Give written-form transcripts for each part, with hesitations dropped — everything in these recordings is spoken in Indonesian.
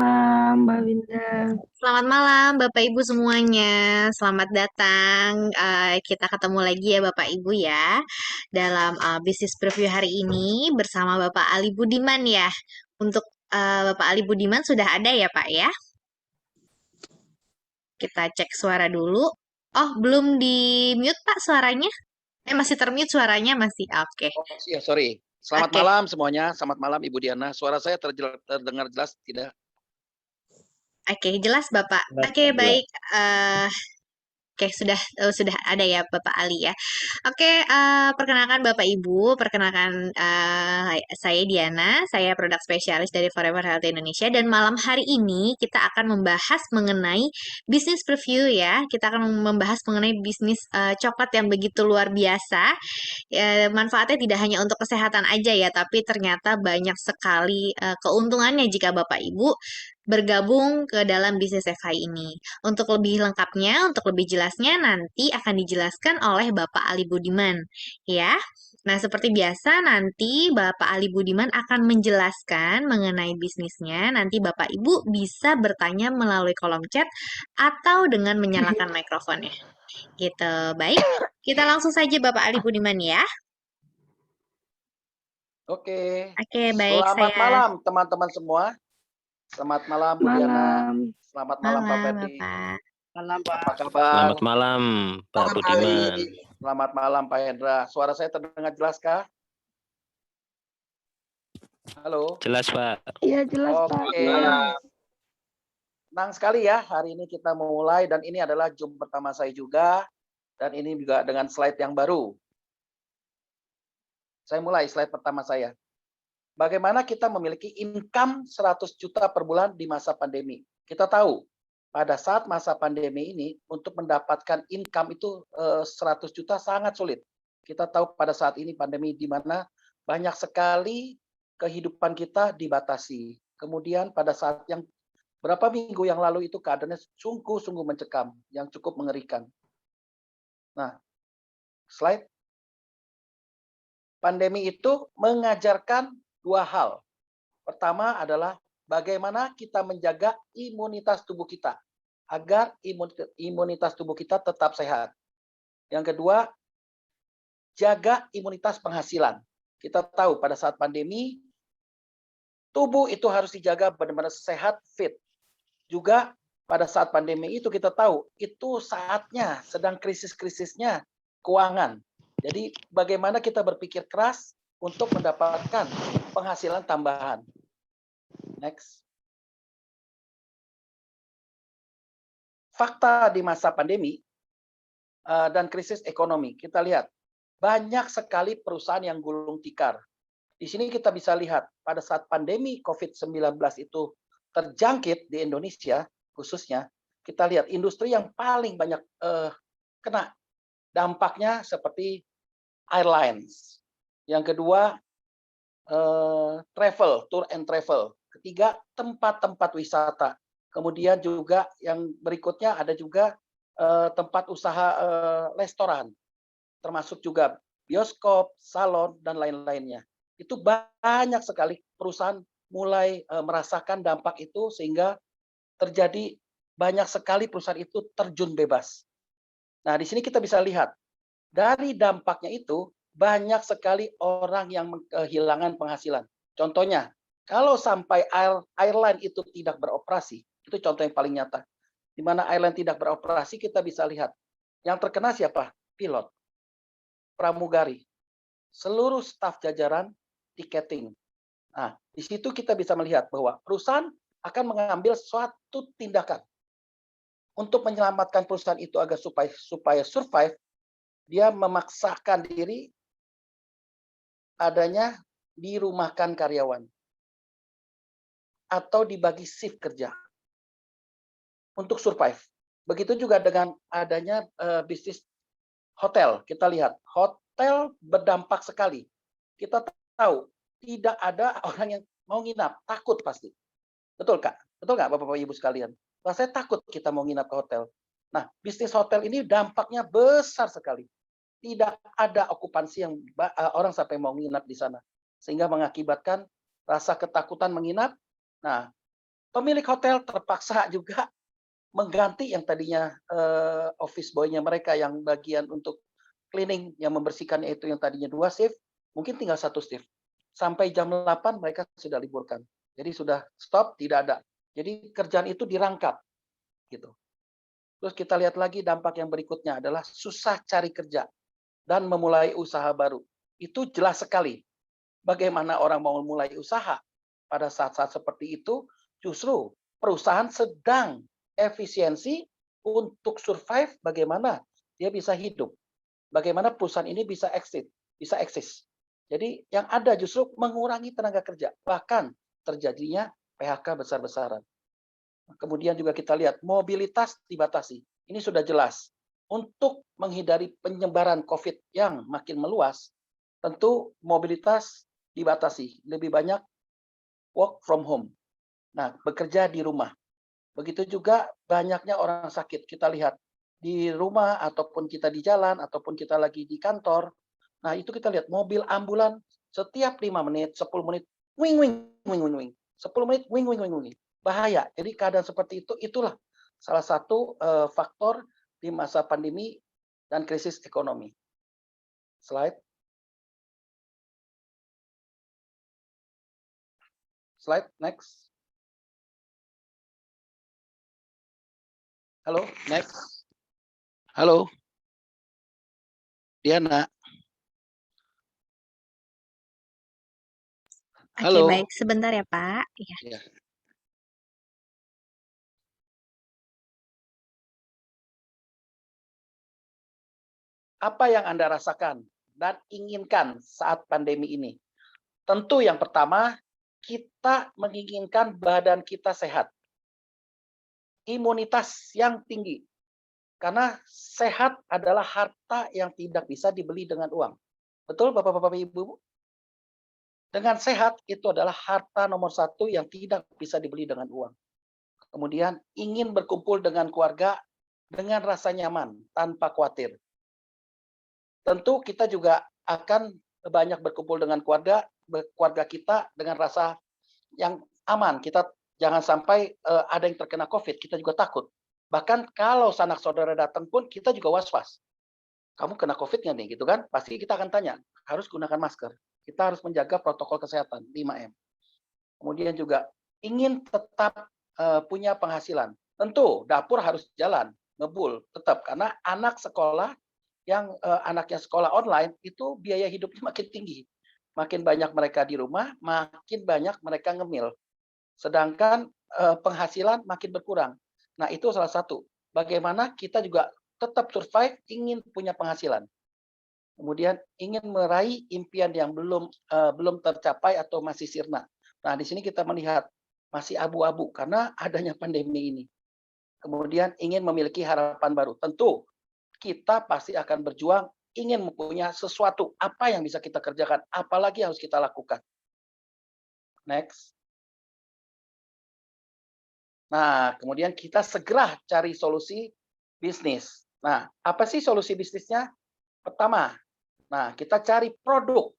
malam, Mbak Winda. Selamat malam Bapak Ibu semuanya. Selamat datang. Kita ketemu lagi ya Bapak Ibu ya dalam bisnis preview hari ini bersama Bapak Ali Budiman ya. Untuk Bapak Ali Budiman sudah ada ya Pak ya? Kita cek suara dulu. Oh, belum di mute Pak suaranya? Masih termute suaranya masih. Oke. Oh iya, sorry. Selamat Oke. malam semuanya. Selamat malam Ibu Diana. Suara saya terdengar jelas tidak? Oke, jelas Bapak. Oke, baik. Oke, sudah ada ya Bapak Ali ya. Oke, perkenalkan Bapak Ibu, perkenalkan saya Diana, saya produk spesialis dari Forever Health Indonesia dan malam hari ini kita akan membahas mengenai bisnis preview ya. Kita akan membahas mengenai bisnis coklat yang begitu luar biasa. Manfaatnya tidak hanya untuk kesehatan aja ya, tapi ternyata banyak sekali keuntungannya jika Bapak Ibu bergabung ke dalam bisnis FI ini. Untuk lebih lengkapnya, untuk lebih jelasnya nanti akan dijelaskan oleh Bapak Ali Budiman, ya. Nah, seperti biasa nanti Bapak Ali Budiman akan menjelaskan mengenai bisnisnya. Nanti Bapak Ibu bisa bertanya melalui kolom chat atau dengan menyalakan mikrofonnya. Gitu. Baik, kita langsung saja Bapak Ali Budiman ya. Oke. Oke, baik Selamat saya malam teman-teman semua. Selamat malam Bu Diana. Malam, Selamat malam Pak malam Ferdi. Bapak. malam Apa Pak. kabar? Selamat malam, Pak Selamat Budiman. Selamat malam Pak Hendra. Suara saya terdengar jelas kah? Halo. Jelas, Pak. Iya jelas Pak. Oke. Senang sekali ya hari ini kita memulai dan ini adalah Zoom pertama saya juga dan ini juga dengan slide yang baru. Saya mulai slide pertama saya. Bagaimana kita memiliki income 100 juta per bulan di masa pandemi. Kita tahu pada saat masa pandemi ini untuk mendapatkan income itu 100 juta sangat sulit. Kita tahu pada saat ini pandemi di mana banyak sekali kehidupan kita dibatasi. Kemudian pada saat yang berapa minggu yang lalu itu keadaannya sungguh-sungguh mencekam, yang cukup mengerikan. Nah, slide. Pandemi itu mengajarkan dua hal. Pertama adalah bagaimana kita menjaga imunitas tubuh kita agar imunitas tubuh kita tetap sehat. Yang kedua, jaga imunitas penghasilan. Kita tahu pada saat pandemi, tubuh itu harus dijaga benar-benar sehat, fit. Juga pada saat pandemi itu kita tahu, itu saatnya sedang krisis-krisisnya keuangan. Jadi bagaimana kita berpikir keras untuk mendapatkan penghasilan tambahan. Next. Fakta di masa pandemi dan krisis ekonomi, kita lihat banyak sekali perusahaan yang gulung tikar. Di sini kita bisa lihat pada saat pandemi COVID-19 itu terjangkit di Indonesia khususnya, kita lihat industri yang paling banyak kena dampaknya seperti airlines. Yang kedua, travel, tour and travel. Ketiga, tempat-tempat wisata. Kemudian juga yang berikutnya ada juga tempat usaha restoran, termasuk juga bioskop, salon, dan lain-lainnya. Itu banyak sekali perusahaan mulai merasakan dampak itu sehingga terjadi banyak sekali perusahaan itu terjun bebas. Nah, di sini kita bisa lihat dari dampaknya itu banyak sekali orang yang kehilangan penghasilan. Contohnya, kalau sampai airline itu tidak beroperasi, itu contoh yang paling nyata. Di mana airline tidak beroperasi, kita bisa lihat. Yang terkena siapa? Pilot, pramugari, seluruh staf jajaran tiketing. Nah, di situ kita bisa melihat bahwa perusahaan akan mengambil suatu tindakan untuk menyelamatkan perusahaan itu agar supaya survive. Dia memaksakan diri adanya dirumahkan karyawan atau dibagi shift kerja untuk survive. Begitu juga dengan adanya bisnis hotel. Kita lihat hotel berdampak sekali. Kita tahu tidak ada orang yang mau nginap, takut pasti. Betul Kak? Betul nggak Bapak Ibu sekalian? Saya takut kita mau nginap ke hotel. Nah, bisnis hotel ini dampaknya besar sekali. Tidak ada okupansi yang orang sampai mau menginap di sana. Sehingga mengakibatkan rasa ketakutan menginap. Nah, Pemilik hotel terpaksa juga mengganti yang tadinya office boy-nya mereka yang bagian untuk cleaning, yang membersihkannya itu yang tadinya 2 shift, mungkin tinggal 1 shift. Sampai jam 8 mereka sudah liburkan. Jadi sudah stop, tidak ada. Jadi kerjaan itu dirangkap gitu. Terus kita lihat lagi dampak yang berikutnya adalah susah cari kerja dan memulai usaha baru. Itu jelas sekali. Bagaimana orang mau memulai usaha pada saat-saat seperti itu, justru perusahaan sedang efisiensi untuk survive, bagaimana dia bisa hidup. Bagaimana perusahaan ini bisa exit, bisa eksis. Jadi yang ada justru mengurangi tenaga kerja, bahkan terjadinya PHK besar-besaran. Kemudian juga kita lihat mobilitas dibatasi. Ini sudah jelas. Untuk menghindari penyebaran COVID yang makin meluas, tentu mobilitas dibatasi. Lebih banyak work from home. Nah, bekerja di rumah. Begitu juga banyaknya orang sakit. Kita lihat di rumah ataupun kita di jalan ataupun kita lagi di kantor. Nah, itu kita lihat mobil ambulan setiap 5 menit, 10 menit, wing wing wing wing wing. 10 menit wing wing wing wing. Bahaya. Jadi keadaan seperti itu itulah salah satu faktor di masa pandemi dan krisis ekonomi. Slide. Slide next. Halo, next. Halo. Diana. Oke, Halo. baik. Sebentar ya, Pak. Iya. Ya. Apa yang Anda rasakan dan inginkan saat pandemi ini? Tentu yang pertama, kita menginginkan badan kita sehat. Imunitas yang tinggi. Karena sehat adalah harta yang tidak bisa dibeli dengan uang. Betul Bapak-Bapak Ibu? Dengan sehat itu adalah harta nomor 1 yang tidak bisa dibeli dengan uang. Kemudian ingin berkumpul dengan keluarga dengan rasa nyaman, tanpa khawatir. Tentu kita juga akan banyak berkumpul dengan keluarga kita dengan rasa yang aman. Kita jangan sampai ada yang terkena COVID, kita juga takut. Bahkan kalau sanak saudara datang pun kita juga was-was. Kamu kena COVID nggak nih, gitu kan? Pasti kita akan tanya, harus gunakan masker. Kita harus menjaga protokol kesehatan 5M. Kemudian juga ingin tetap punya penghasilan. Tentu dapur harus jalan, ngebul tetap karena anak sekolah yang anaknya sekolah online itu biaya hidupnya makin tinggi. Makin banyak mereka di rumah, makin banyak mereka ngemil. Sedangkan penghasilan makin berkurang. Nah, itu salah satu. Bagaimana kita juga tetap survive, ingin punya penghasilan. Kemudian ingin meraih impian yang belum tercapai atau masih sirna. Nah, di sini kita melihat masih abu-abu karena adanya pandemi ini. Kemudian ingin memiliki harapan baru. Tentu kita pasti akan berjuang ingin mempunyai sesuatu apa yang bisa kita kerjakan, apalagi harus kita lakukan. Next. Nah, kemudian kita segera cari solusi bisnis. Nah, apa sih solusi bisnisnya? Pertama, nah kita cari produk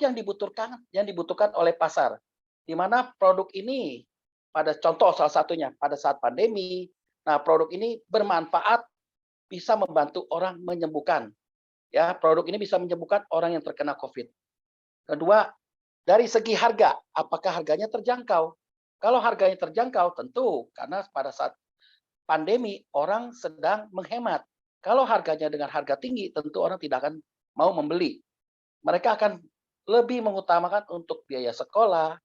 yang dibutuhkan oleh pasar. Di mana produk ini pada contoh salah satunya pada saat pandemi, nah produk ini bermanfaat bisa membantu orang menyembuhkan. Ya, produk ini bisa menyembuhkan orang yang terkena COVID. Kedua, dari segi harga, apakah harganya terjangkau? Kalau harganya terjangkau, tentu karena pada saat pandemi orang sedang menghemat. Kalau harganya dengan harga tinggi, tentu orang tidak akan mau membeli. Mereka akan lebih mengutamakan untuk biaya sekolah,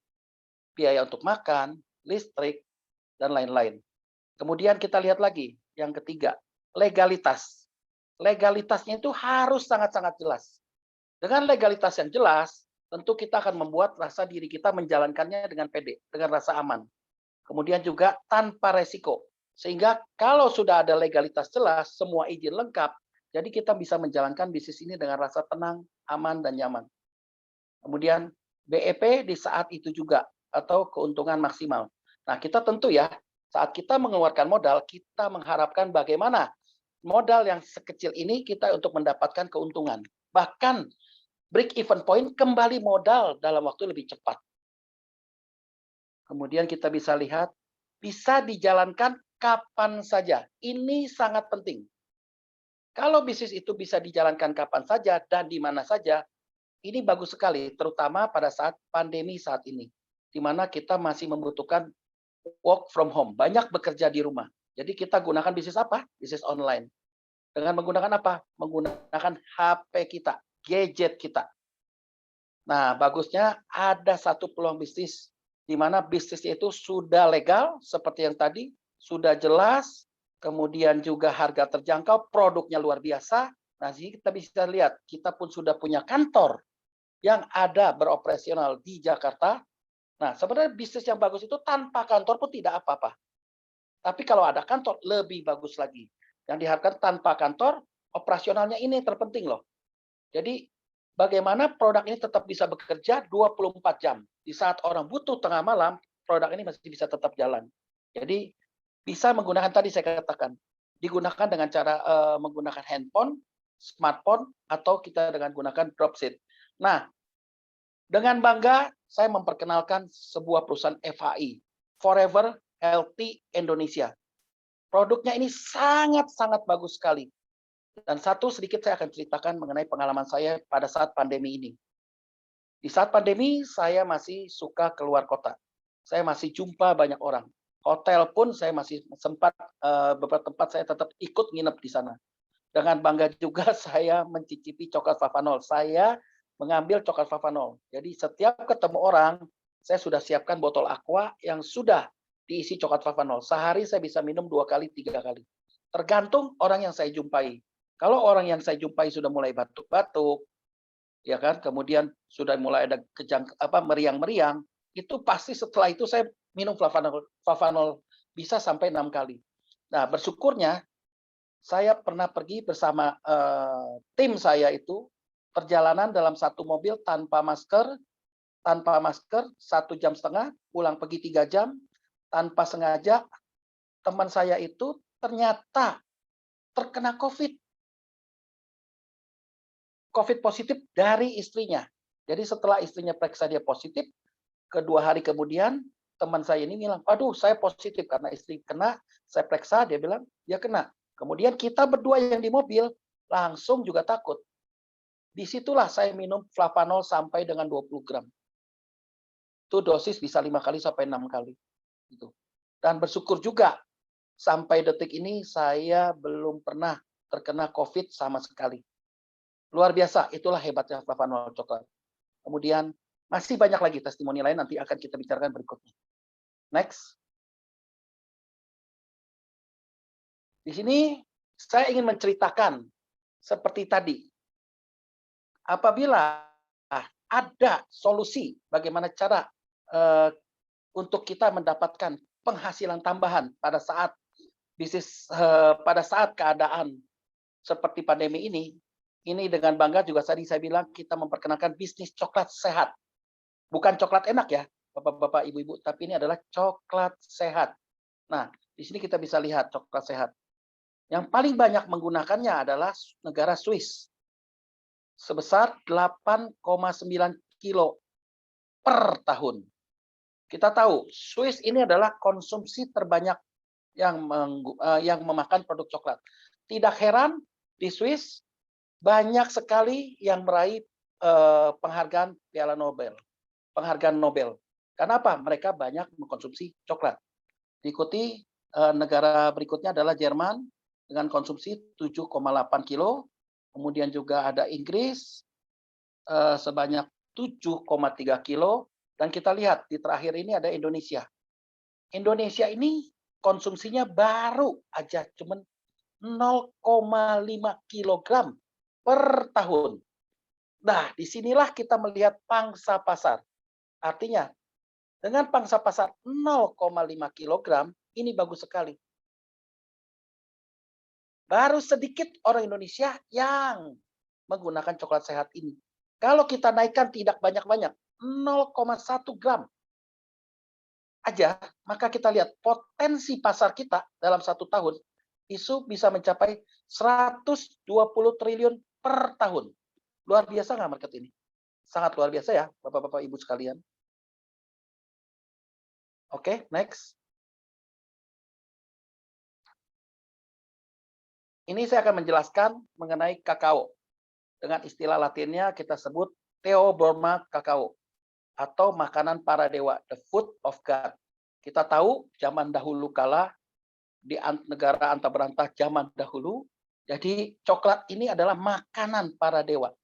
biaya untuk makan, listrik, dan lain-lain. Kemudian kita lihat lagi, yang ketiga, legalitas. Legalitasnya itu harus sangat-sangat jelas. Dengan legalitas yang jelas, tentu kita akan membuat rasa diri kita menjalankannya dengan pede, dengan rasa aman. Kemudian juga tanpa resiko. Sehingga kalau sudah ada legalitas jelas, semua izin lengkap, jadi kita bisa menjalankan bisnis ini dengan rasa tenang, aman, dan nyaman. Kemudian BEP di saat itu juga, atau keuntungan maksimal. Nah, kita tentu ya, saat kita mengeluarkan modal, kita mengharapkan bagaimana modal yang sekecil ini kita untuk mendapatkan keuntungan. Bahkan break even point kembali modal dalam waktu lebih cepat. Kemudian kita bisa lihat bisa dijalankan kapan saja. Ini sangat penting. Kalau bisnis itu bisa dijalankan kapan saja dan di mana saja, ini bagus sekali, terutama pada saat pandemi saat ini, di mana kita masih membutuhkan work from home, banyak bekerja di rumah. Jadi kita gunakan bisnis apa? Bisnis online. Dengan menggunakan apa? Menggunakan HP kita, gadget kita. Nah, bagusnya ada satu peluang bisnis di mana bisnisnya itu sudah legal, seperti yang tadi, sudah jelas, kemudian juga harga terjangkau, produknya luar biasa. Nah, jadi kita bisa lihat, kita pun sudah punya kantor yang ada beroperasional di Jakarta. Nah, sebenarnya bisnis yang bagus itu tanpa kantor pun tidak apa-apa. Tapi kalau ada kantor, lebih bagus lagi. Yang diharapkan tanpa kantor, operasionalnya ini terpenting loh. Jadi, bagaimana produk ini tetap bisa bekerja 24 jam. Di saat orang butuh tengah malam, produk ini masih bisa tetap jalan. Jadi, bisa menggunakan tadi saya katakan, digunakan dengan cara menggunakan handphone, smartphone, atau kita dengan gunakan dropship. Nah, dengan bangga, saya memperkenalkan sebuah perusahaan FHI, Forever Healthy Indonesia. Produknya ini sangat-sangat bagus sekali. Dan satu sedikit saya akan ceritakan mengenai pengalaman saya pada saat pandemi ini. Di saat pandemi, saya masih suka keluar kota. Saya masih jumpa banyak orang. Hotel pun saya masih sempat, beberapa tempat saya tetap ikut nginep di sana. Dengan bangga juga saya mencicipi coklat Favanol. Saya mengambil coklat Favanol. Jadi setiap ketemu orang, saya sudah siapkan botol aqua yang sudah diisi coklat Favanol. Sehari saya bisa minum 2 kali, 3 kali. Tergantung orang yang saya jumpai. Kalau orang yang saya jumpai sudah mulai batuk-batuk, ya kan, kemudian sudah mulai ada meriang-meriang, itu pasti setelah itu saya minum Favanol bisa sampai 6 kali. Nah, bersyukurnya saya pernah pergi bersama tim saya itu perjalanan dalam satu mobil tanpa masker 1,5 jam, pulang pergi 3 jam, tanpa sengaja teman saya itu ternyata terkena COVID positif dari istrinya. Jadi setelah istrinya periksa dia positif, kedua hari kemudian teman saya ini bilang, aduh saya positif karena istri kena, saya periksa, dia bilang, dia kena. Kemudian kita berdua yang di mobil langsung juga takut. Disitulah saya minum Flavanol sampai dengan 20 gram. Itu dosis bisa 5 kali sampai 6 kali. Gitu. Dan bersyukur juga, sampai detik ini saya belum pernah terkena COVID sama sekali. Luar biasa, itulah hebatnya Flavanol coklat. Kemudian masih banyak lagi testimoni lain nanti akan kita bicarakan berikutnya. Next. Di sini saya ingin menceritakan seperti tadi. Apabila ada solusi bagaimana cara untuk kita mendapatkan penghasilan tambahan pada saat bisnis, pada saat keadaan seperti pandemi ini dengan bangga juga tadi saya bilang kita memperkenalkan bisnis coklat sehat. Bukan coklat enak ya, Bapak-bapak, Ibu-ibu, tapi ini adalah coklat sehat. Nah, di sini kita bisa lihat coklat sehat. Yang paling banyak menggunakannya adalah negara Swiss. Sebesar 8,9 kilo per tahun. Kita tahu, Swiss ini adalah konsumsi terbanyak yang memakan produk coklat. Tidak heran di Swiss banyak sekali yang meraih penghargaan Piala Nobel. Penghargaan Nobel. Kenapa? Mereka banyak mengkonsumsi coklat. Diikuti negara berikutnya adalah Jerman dengan konsumsi 7,8 kilo. Kemudian juga ada Inggris sebanyak 7,3 kilo. Dan kita lihat di terakhir ini ada Indonesia. Indonesia ini konsumsinya baru aja cuman 0,5 kilogram per tahun. Nah, disinilah kita melihat pangsa pasar. Artinya, dengan pangsa pasar 0,5 kilogram, ini bagus sekali. Baru sedikit orang Indonesia yang menggunakan coklat sehat ini. Kalau kita naikkan tidak banyak-banyak, 0,1 gram aja, maka kita lihat potensi pasar kita dalam 1 tahun, itu bisa mencapai 120 triliun per tahun. Luar biasa nggak market ini? Sangat luar biasa ya, Bapak-bapak, Ibu sekalian. Oke, next. Ini saya akan menjelaskan mengenai kakao. Dengan istilah Latinnya kita sebut Theobroma kakao atau makanan para dewa, the food of God. Kita tahu zaman dahulu kala di negara antah berantah zaman dahulu, jadi coklat ini adalah makanan para dewa,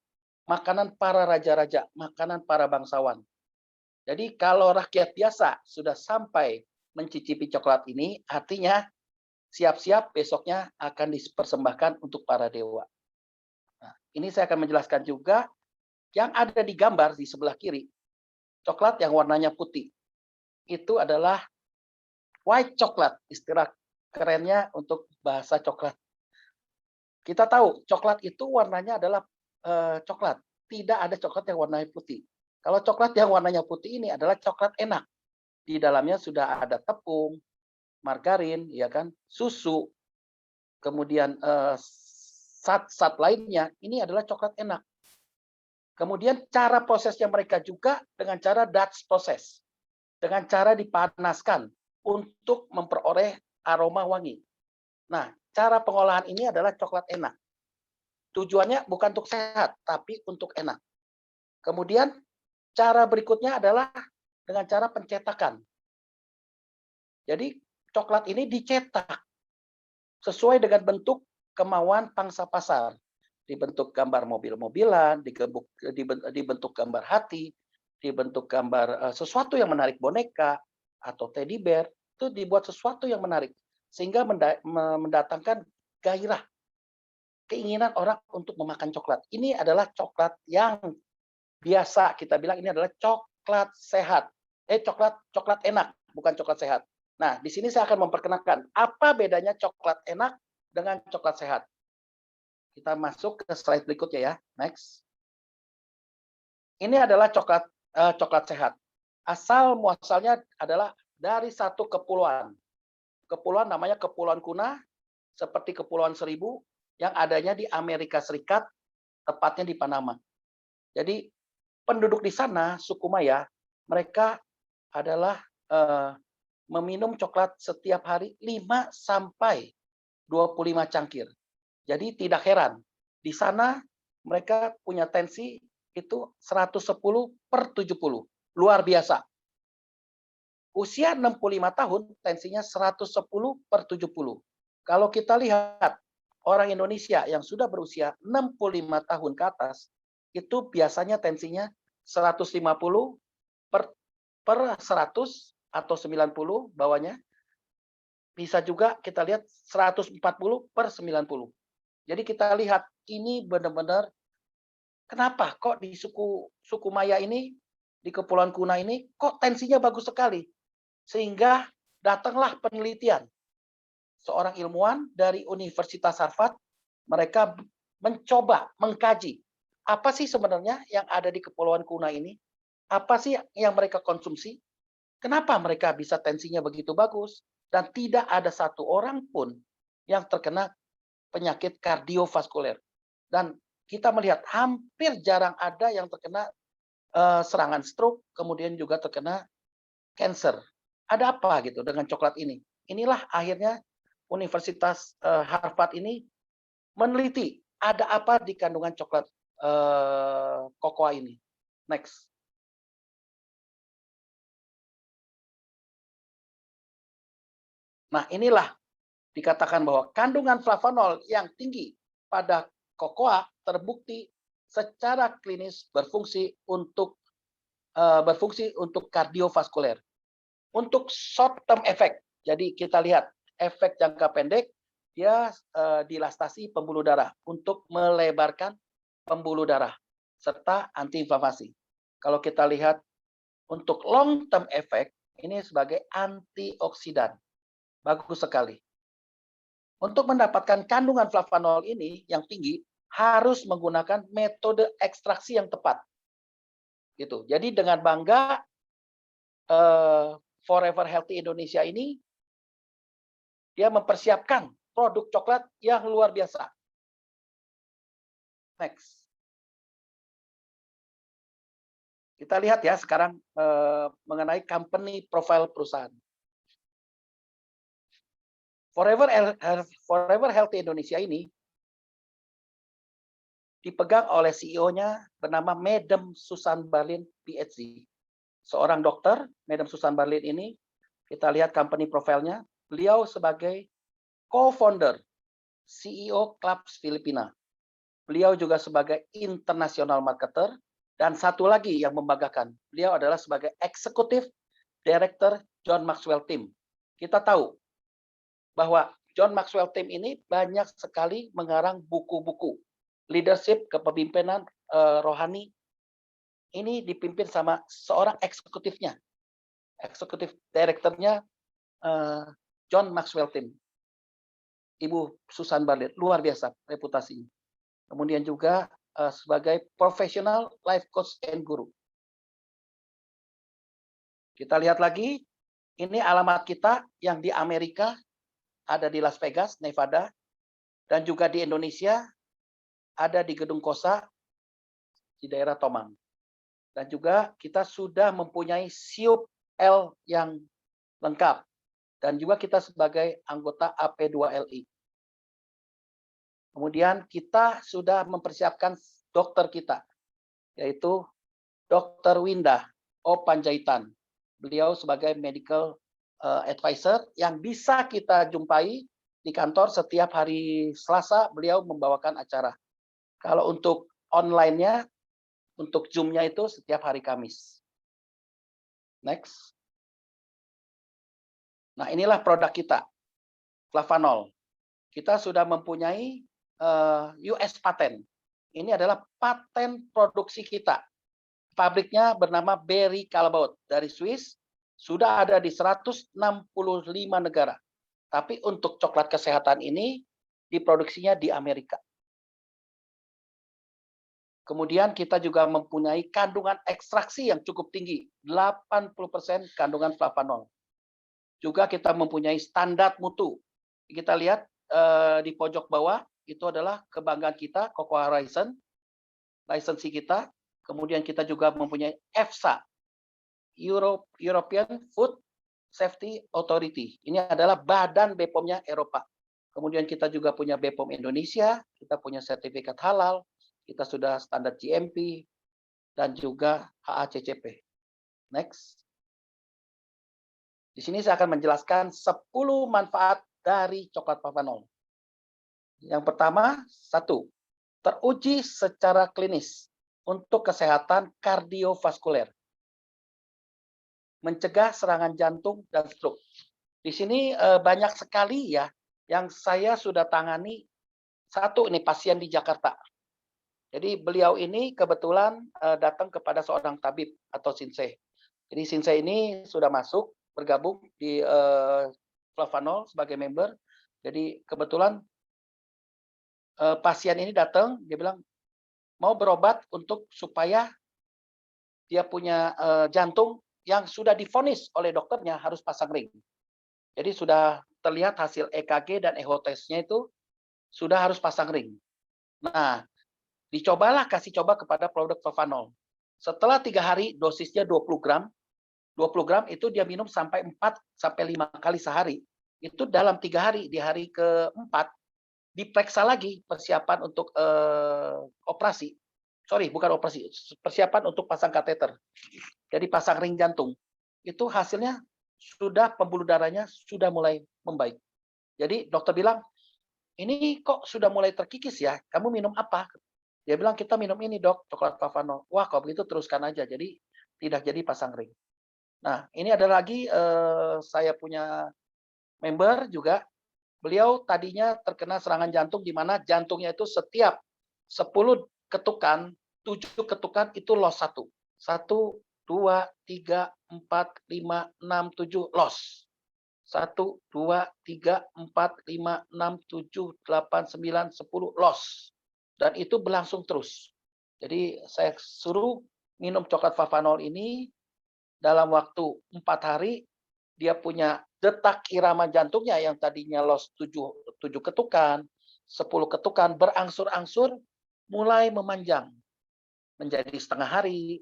makanan para raja-raja, makanan para bangsawan. Jadi kalau rakyat biasa sudah sampai mencicipi coklat ini, artinya siap-siap besoknya akan dipersembahkan untuk para dewa. Nah, ini saya akan menjelaskan juga yang ada di gambar di sebelah kiri, coklat yang warnanya putih. Itu adalah white coklat, istilah kerennya untuk bahasa coklat. Kita tahu coklat itu warnanya adalah coklat, tidak ada coklat yang warnanya putih. Kalau coklat yang warnanya putih ini adalah coklat enak. Di dalamnya sudah ada tepung, margarin, ya kan, susu, kemudian zat-zat lainnya. Ini adalah coklat enak. Kemudian cara prosesnya mereka juga dengan cara Dutch process, dengan cara dipanaskan untuk memperoleh aroma wangi. Nah, cara pengolahan ini adalah coklat enak. Tujuannya bukan untuk sehat, tapi untuk enak. Kemudian cara berikutnya adalah dengan cara pencetakan. Jadi coklat ini dicetak sesuai dengan bentuk kemauan pangsa pasar. Dibentuk gambar mobil-mobilan, dibentuk gambar hati, dibentuk gambar sesuatu yang menarik, boneka atau teddy bear, itu dibuat sesuatu yang menarik sehingga mendatangkan gairah, keinginan orang untuk memakan coklat. Ini adalah coklat yang biasa kita bilang ini adalah coklat sehat. Coklat enak, bukan coklat sehat. Nah, di sini saya akan memperkenalkan apa bedanya coklat enak dengan coklat sehat. Kita masuk ke slide berikutnya ya. Next. Ini adalah coklat sehat. Asal muasalnya adalah dari satu kepulauan. Kepulauan namanya Kepulauan Kuna, seperti Kepulauan Seribu yang adanya di Amerika Serikat, tepatnya di Panama. Jadi penduduk di sana, suku Maya, mereka adalah meminum coklat setiap hari 5 sampai 25 cangkir. Jadi tidak heran, di sana mereka punya tensi itu 110/70. Luar biasa. Usia 65 tahun, tensinya 110/70. Kalau kita lihat orang Indonesia yang sudah berusia 65 tahun ke atas, itu biasanya tensinya 150/100 atau 90 bawahnya. Bisa juga kita lihat 140/90. Jadi kita lihat ini benar-benar kenapa kok di suku Maya ini, di Kepulauan Kuna ini kok tensinya bagus sekali. Sehingga datanglah penelitian seorang ilmuwan dari Universitas Harvard, mereka mencoba mengkaji apa sih sebenarnya yang ada di Kepulauan Kuna ini, apa sih yang mereka konsumsi, kenapa mereka bisa tensinya begitu bagus, dan tidak ada satu orang pun yang terkena penyakit kardiovaskuler. Dan kita melihat hampir jarang ada yang terkena serangan stroke, kemudian juga terkena cancer. Ada apa gitu dengan coklat ini? Inilah akhirnya Universitas Harvard ini meneliti ada apa di kandungan coklat kokoa ini. Next. Nah, inilah dikatakan bahwa kandungan flavanol yang tinggi pada kokoa terbukti secara klinis berfungsi untuk kardiovaskuler. Untuk short term effect, jadi kita lihat efek jangka pendek, dia dilastasi pembuluh darah untuk melebarkan pembuluh darah serta antiinflamasi. Kalau kita lihat untuk long term effect, ini sebagai antioksidan. Bagus sekali. Untuk mendapatkan kandungan flavanol ini yang tinggi, harus menggunakan metode ekstraksi yang tepat. Gitu. Jadi dengan bangga, Forever Healthy Indonesia ini, dia mempersiapkan produk coklat yang luar biasa. Next. Kita lihat ya sekarang mengenai company profile perusahaan. Forever Healthy Indonesia ini dipegang oleh CEO-nya bernama Madam Susan Barlin, PhD. Seorang dokter, Madam Susan Barlin ini, kita lihat company profile-nya, beliau sebagai co-founder CEO Clubs Filipina. Beliau juga sebagai international marketer, dan satu lagi yang membanggakan, beliau adalah sebagai executive director John Maxwell Team. Kita tahu bahwa John Maxwell Team ini banyak sekali mengarang buku-buku leadership, kepemimpinan rohani. Ini dipimpin sama seorang eksekutifnya, eksekutif direkturnya John Maxwell Team. Ibu Susan Barlett, luar biasa reputasinya. Kemudian juga sebagai professional life coach and guru. Kita lihat lagi, ini alamat kita yang di Amerika, ada di Las Vegas, Nevada, dan juga di Indonesia, ada di Gedung Kosa, di daerah Tomang. Dan juga kita sudah mempunyai SIUP L yang lengkap. Dan juga kita sebagai anggota AP2LI. Kemudian kita sudah mempersiapkan dokter kita, yaitu Dr. Winda O. Panjaitan. Beliau sebagai medical advisor yang bisa kita jumpai di kantor setiap hari Selasa, beliau membawakan acara. Kalau untuk online-nya, untuk Zoom-nya itu setiap hari Kamis. Next. Nah, inilah produk kita, Flavanol. Kita sudah mempunyai US patent. Ini adalah paten produksi kita. Pabriknya bernama Berry Callebaut dari Swiss. Sudah ada di 165 negara. Tapi untuk coklat kesehatan ini diproduksinya di Amerika. Kemudian kita juga mempunyai kandungan ekstraksi yang cukup tinggi, 80% kandungan flavanol. Juga kita mempunyai standar mutu. Kita lihat di pojok bawah, itu adalah kebanggaan kita, Cocoa Horizon, lisensi kita. Kemudian kita juga mempunyai EFSA, European Food Safety Authority. Ini adalah badan BPOM-nya Eropa. Kemudian kita juga punya BPOM Indonesia, kita punya sertifikat halal, kita sudah standar GMP, dan juga HACCP. Next. Di sini saya akan menjelaskan 10 manfaat dari coklat Flavanol. Yang pertama, 1, teruji secara klinis untuk kesehatan kardiovaskuler, mencegah serangan jantung dan stroke. Di sini banyak sekali ya yang saya sudah tangani. Satu, ini pasien di Jakarta. Jadi beliau ini kebetulan datang kepada seorang tabib atau Shinsei. Jadi Shinsei ini sudah masuk bergabung di Flavanol sebagai member. Jadi kebetulan pasien ini datang, dia bilang mau berobat untuk supaya dia punya jantung yang sudah divonis oleh dokternya harus pasang ring. Jadi sudah terlihat hasil EKG dan echo test-nya itu sudah harus pasang ring. Nah, dicobalah kasih coba kepada produk Flavanol. Setelah 3 hari dosisnya 20 gram. 20 gram itu dia minum sampai 4-5 kali sehari. Itu dalam 3 hari, di hari ke-4 diperiksa lagi persiapan untuk operasi. Sorry, bukan operasi, persiapan untuk pasang kateter. Jadi pasang ring jantung. Itu hasilnya sudah pembuluh darahnya sudah mulai membaik. Jadi dokter bilang, ini kok sudah mulai terkikis ya, kamu minum apa? Dia bilang, kita minum ini dok, coklat Flavanol. Wah, kalau begitu teruskan aja, jadi tidak jadi pasang ring. Nah, ini ada lagi saya punya member juga. Beliau tadinya terkena serangan jantung di mana jantungnya itu setiap 10 ketukan, 7 ketukan itu loss 1. 1, 2, 3, 4, 5, 6, 7 loss. 1, 2, 3, 4, 5, 6, 7, 8, 9, 10 loss. Dan itu berlangsung terus. Jadi saya suruh minum coklat Flavanol ini dalam waktu 4 hari, dia punya detak irama jantungnya yang tadinya loss 7 ketukan, 10 ketukan, berangsur-angsur mulai memanjang. Menjadi setengah hari,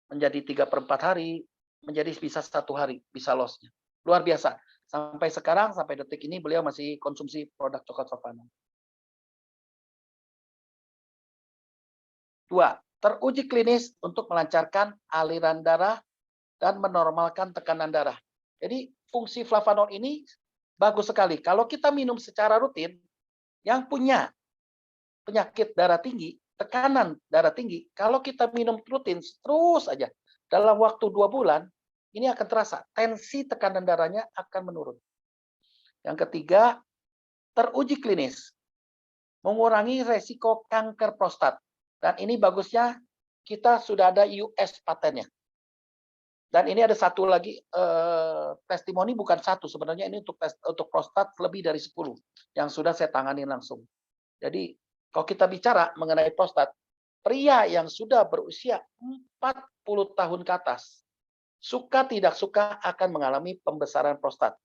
menjadi 3/4 hari, menjadi bisa 1 hari, bisa lossnya. Luar biasa. Sampai sekarang, sampai detik ini beliau masih konsumsi produk coklat Flavanol. 2. Teruji klinis untuk melancarkan aliran darah dan menormalkan tekanan darah. Jadi fungsi Flavanol ini bagus sekali. Kalau kita minum secara rutin, yang punya penyakit darah tinggi, tekanan darah tinggi, kalau kita minum rutin terus aja, dalam waktu 2 bulan, ini akan terasa, tensi tekanan darahnya akan menurun. Yang ketiga, teruji klinis, mengurangi resiko kanker prostat. Dan ini bagusnya, kita sudah ada US patennya. Dan ini ada satu lagi testimoni, bukan satu sebenarnya, ini untuk prostat lebih dari 10 yang sudah saya tangani langsung. Jadi kalau kita bicara mengenai prostat, pria yang sudah berusia 40 tahun ke atas, suka tidak suka akan mengalami pembesaran prostat.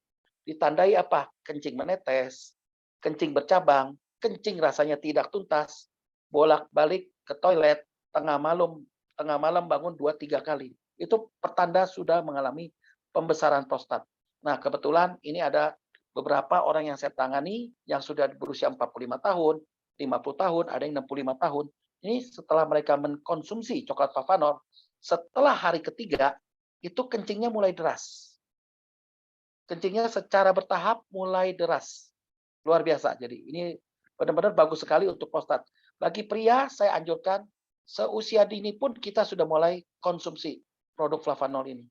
Ditandai apa? Kencing menetes, kencing bercabang, kencing rasanya tidak tuntas, bolak-balik ke toilet, tengah malam bangun 2-3 kali. Itu pertanda sudah mengalami pembesaran prostat. Nah, kebetulan ini ada beberapa orang yang saya tangani yang sudah berusia 45 tahun, 50 tahun, ada yang 65 tahun. Ini setelah mereka mengkonsumsi coklat Flavanol, setelah hari ketiga, itu kencingnya mulai deras. Kencingnya secara bertahap mulai deras. Luar biasa. Jadi ini benar-benar bagus sekali untuk prostat. Bagi pria, saya anjurkan seusia dini pun kita sudah mulai konsumsi produk Flavanol ini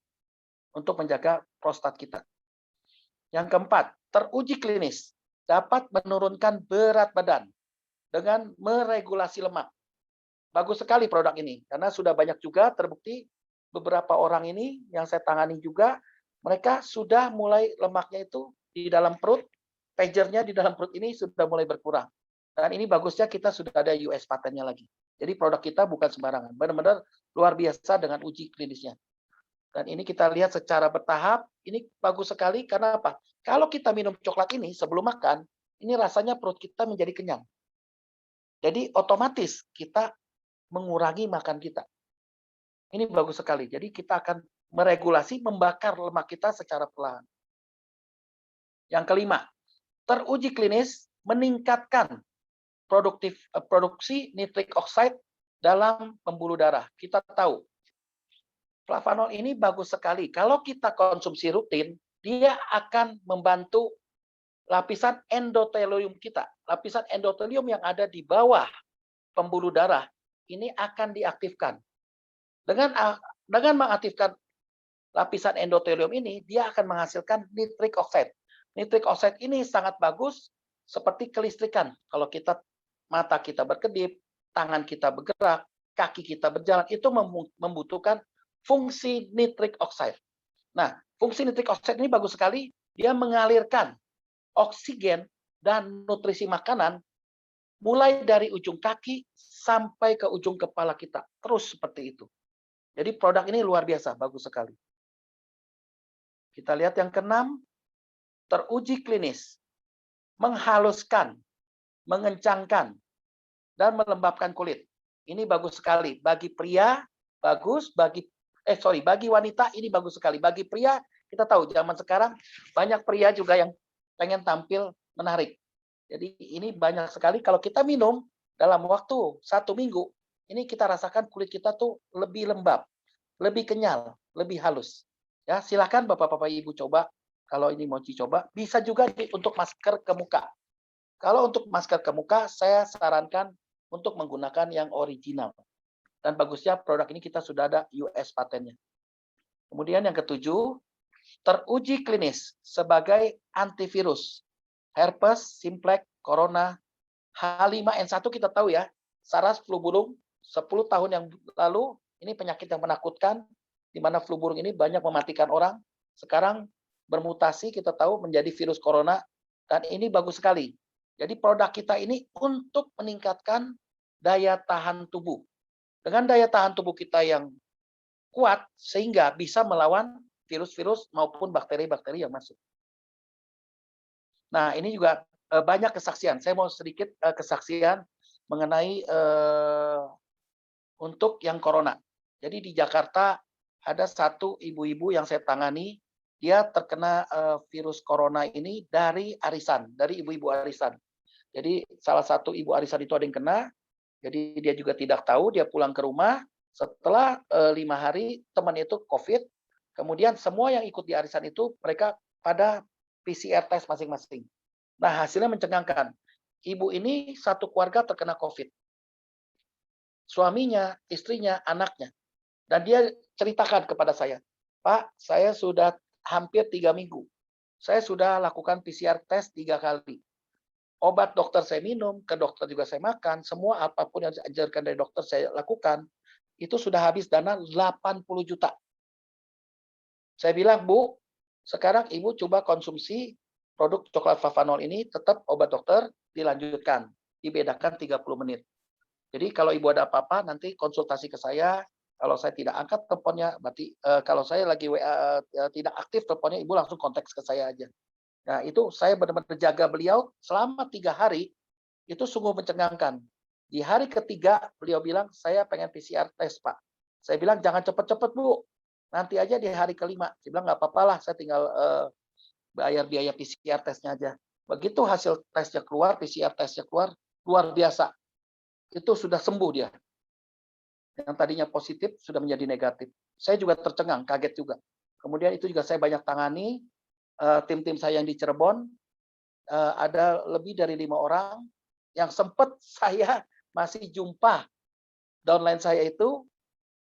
untuk menjaga prostat kita. Yang keempat, teruji klinis dapat menurunkan berat badan dengan meregulasi lemak. Bagus sekali produk ini karena sudah banyak juga terbukti beberapa orang ini yang saya tangani juga, mereka sudah mulai lemaknya itu di dalam perut, pagernya di dalam perut ini sudah mulai berkurang. Dan ini bagusnya kita sudah ada US patennya lagi. Jadi produk kita bukan sembarangan, benar-benar luar biasa dengan uji klinisnya. Dan ini kita lihat secara bertahap, ini bagus sekali karena apa? Kalau kita minum coklat ini sebelum makan, ini rasanya perut kita menjadi kenyang. Jadi otomatis kita mengurangi makan kita. Ini bagus sekali. Jadi kita akan meregulasi, membakar lemak kita secara perlahan. Yang kelima, teruji klinis meningkatkan produksi nitrik oxide dalam pembuluh darah. Kita tahu, Flavanol ini bagus sekali. Kalau kita konsumsi rutin, dia akan membantu lapisan endotelium kita. Lapisan endotelium yang ada di bawah pembuluh darah ini akan diaktifkan. Dengan mengaktifkan lapisan endotelium ini, dia akan menghasilkan nitrik oxide. Nitrik oxide ini sangat bagus seperti kelistrikan. Kalau mata kita berkedip, tangan kita bergerak, kaki kita berjalan, itu membutuhkan fungsi nitrik oxide. Nah, fungsi nitrik oxide ini bagus sekali. Dia mengalirkan oksigen dan nutrisi makanan mulai dari ujung kaki sampai ke ujung kepala kita. Terus seperti itu. Jadi produk ini luar biasa, bagus sekali. Kita lihat yang keenam, teruji klinis. Menghaluskan, mengencangkan, dan melembabkan kulit. Ini bagus sekali. Bagi pria, bagus. Bagi wanita, ini bagus sekali. Bagi pria, kita tahu zaman sekarang banyak pria juga yang pengen tampil menarik. Jadi ini banyak sekali. Kalau kita minum dalam waktu 1 minggu, ini kita rasakan kulit kita tuh lebih lembab, lebih kenyal, lebih halus. Ya, silakan Bapak-bapak Ibu coba. Kalau ini mau dicoba, bisa juga untuk masker ke muka. Kalau untuk masker ke muka, saya sarankan untuk menggunakan yang original. Dan bagusnya produk ini kita sudah ada US patennya. Kemudian yang ketujuh, teruji klinis sebagai antivirus. Herpes, simplex, corona, H5N1 kita tahu ya, SARS, flu burung, 10 tahun yang lalu, ini penyakit yang menakutkan, di mana flu burung ini banyak mematikan orang. Sekarang bermutasi, kita tahu, menjadi virus corona, dan ini bagus sekali. Jadi produk kita ini untuk meningkatkan daya tahan tubuh. Dengan daya tahan tubuh kita yang kuat, sehingga bisa melawan virus-virus maupun bakteri-bakteri yang masuk. Nah, ini juga banyak kesaksian. Saya mau sedikit kesaksian mengenai untuk yang corona. Jadi di Jakarta ada satu ibu-ibu yang saya tangani, dia terkena virus corona ini dari arisan, dari ibu-ibu arisan. Jadi salah satu ibu arisan itu ada yang kena, jadi dia juga tidak tahu, dia pulang ke rumah, setelah 5 hari temannya itu COVID, kemudian semua yang ikut di arisan itu mereka pada PCR test masing-masing. Nah, hasilnya mencengangkan. Ibu ini satu keluarga terkena COVID. Suaminya, istrinya, anaknya. Dan dia ceritakan kepada saya, Pak, saya sudah hampir 3 minggu. Saya sudah lakukan PCR test 3 kali. Obat dokter saya minum, ke dokter juga saya makan, semua apapun yang diajarkan dari dokter saya lakukan, itu sudah habis dana 80 juta. Saya bilang, Bu, sekarang Ibu coba konsumsi produk coklat flavanol ini, tetap obat dokter dilanjutkan, dibedakan 30 menit. Jadi kalau Ibu ada apa-apa, nanti konsultasi ke saya. Kalau saya tidak angkat teleponnya, berarti kalau saya lagi WA tidak aktif teleponnya, Ibu langsung kontak ke saya aja. Nah, itu saya benar-benar jaga beliau selama 3 hari, itu sungguh mencengangkan. Di hari ketiga, beliau bilang, saya pengen PCR test, Pak. Saya bilang, jangan cepat-cepat, Bu. Nanti aja di hari kelima. Dia bilang, nggak apa-apa lah, saya tinggal bayar biaya PCR testnya aja. Begitu hasil tesnya keluar, PCR tesnya keluar, luar biasa. Itu sudah sembuh dia. Yang tadinya positif, sudah menjadi negatif. Saya juga tercengang, kaget juga. Kemudian itu juga saya banyak tangani, tim-tim saya yang di Cirebon, ada lebih dari 5 orang yang sempat saya masih jumpa downline saya itu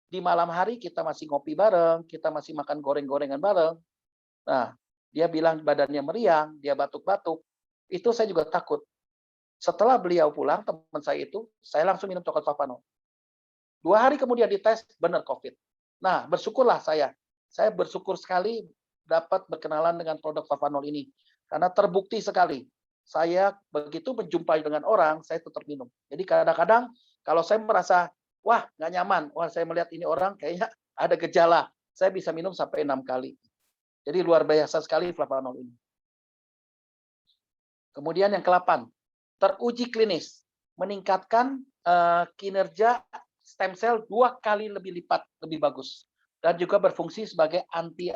di malam hari, kita masih ngopi bareng, kita masih makan goreng-gorengan bareng. Nah, dia bilang badannya meriang, dia batuk-batuk. Itu saya juga takut. Setelah beliau pulang, teman saya itu, saya langsung minum coklat flavanol. 2 hari kemudian dites, benar COVID. Nah, bersyukurlah saya. Saya bersyukur sekali dapat berkenalan dengan produk flavanol ini. Karena terbukti sekali. Saya begitu menjumpai dengan orang, saya tetap minum. Jadi kadang-kadang kalau saya merasa, wah nggak nyaman, wah saya melihat ini orang kayaknya ada gejala, saya bisa minum sampai 6 kali. Jadi luar biasa sekali flavanol ini. Kemudian yang ke-8, teruji klinis, meningkatkan kinerja stem cell 2 kali lebih lipat lebih bagus, dan juga berfungsi sebagai anti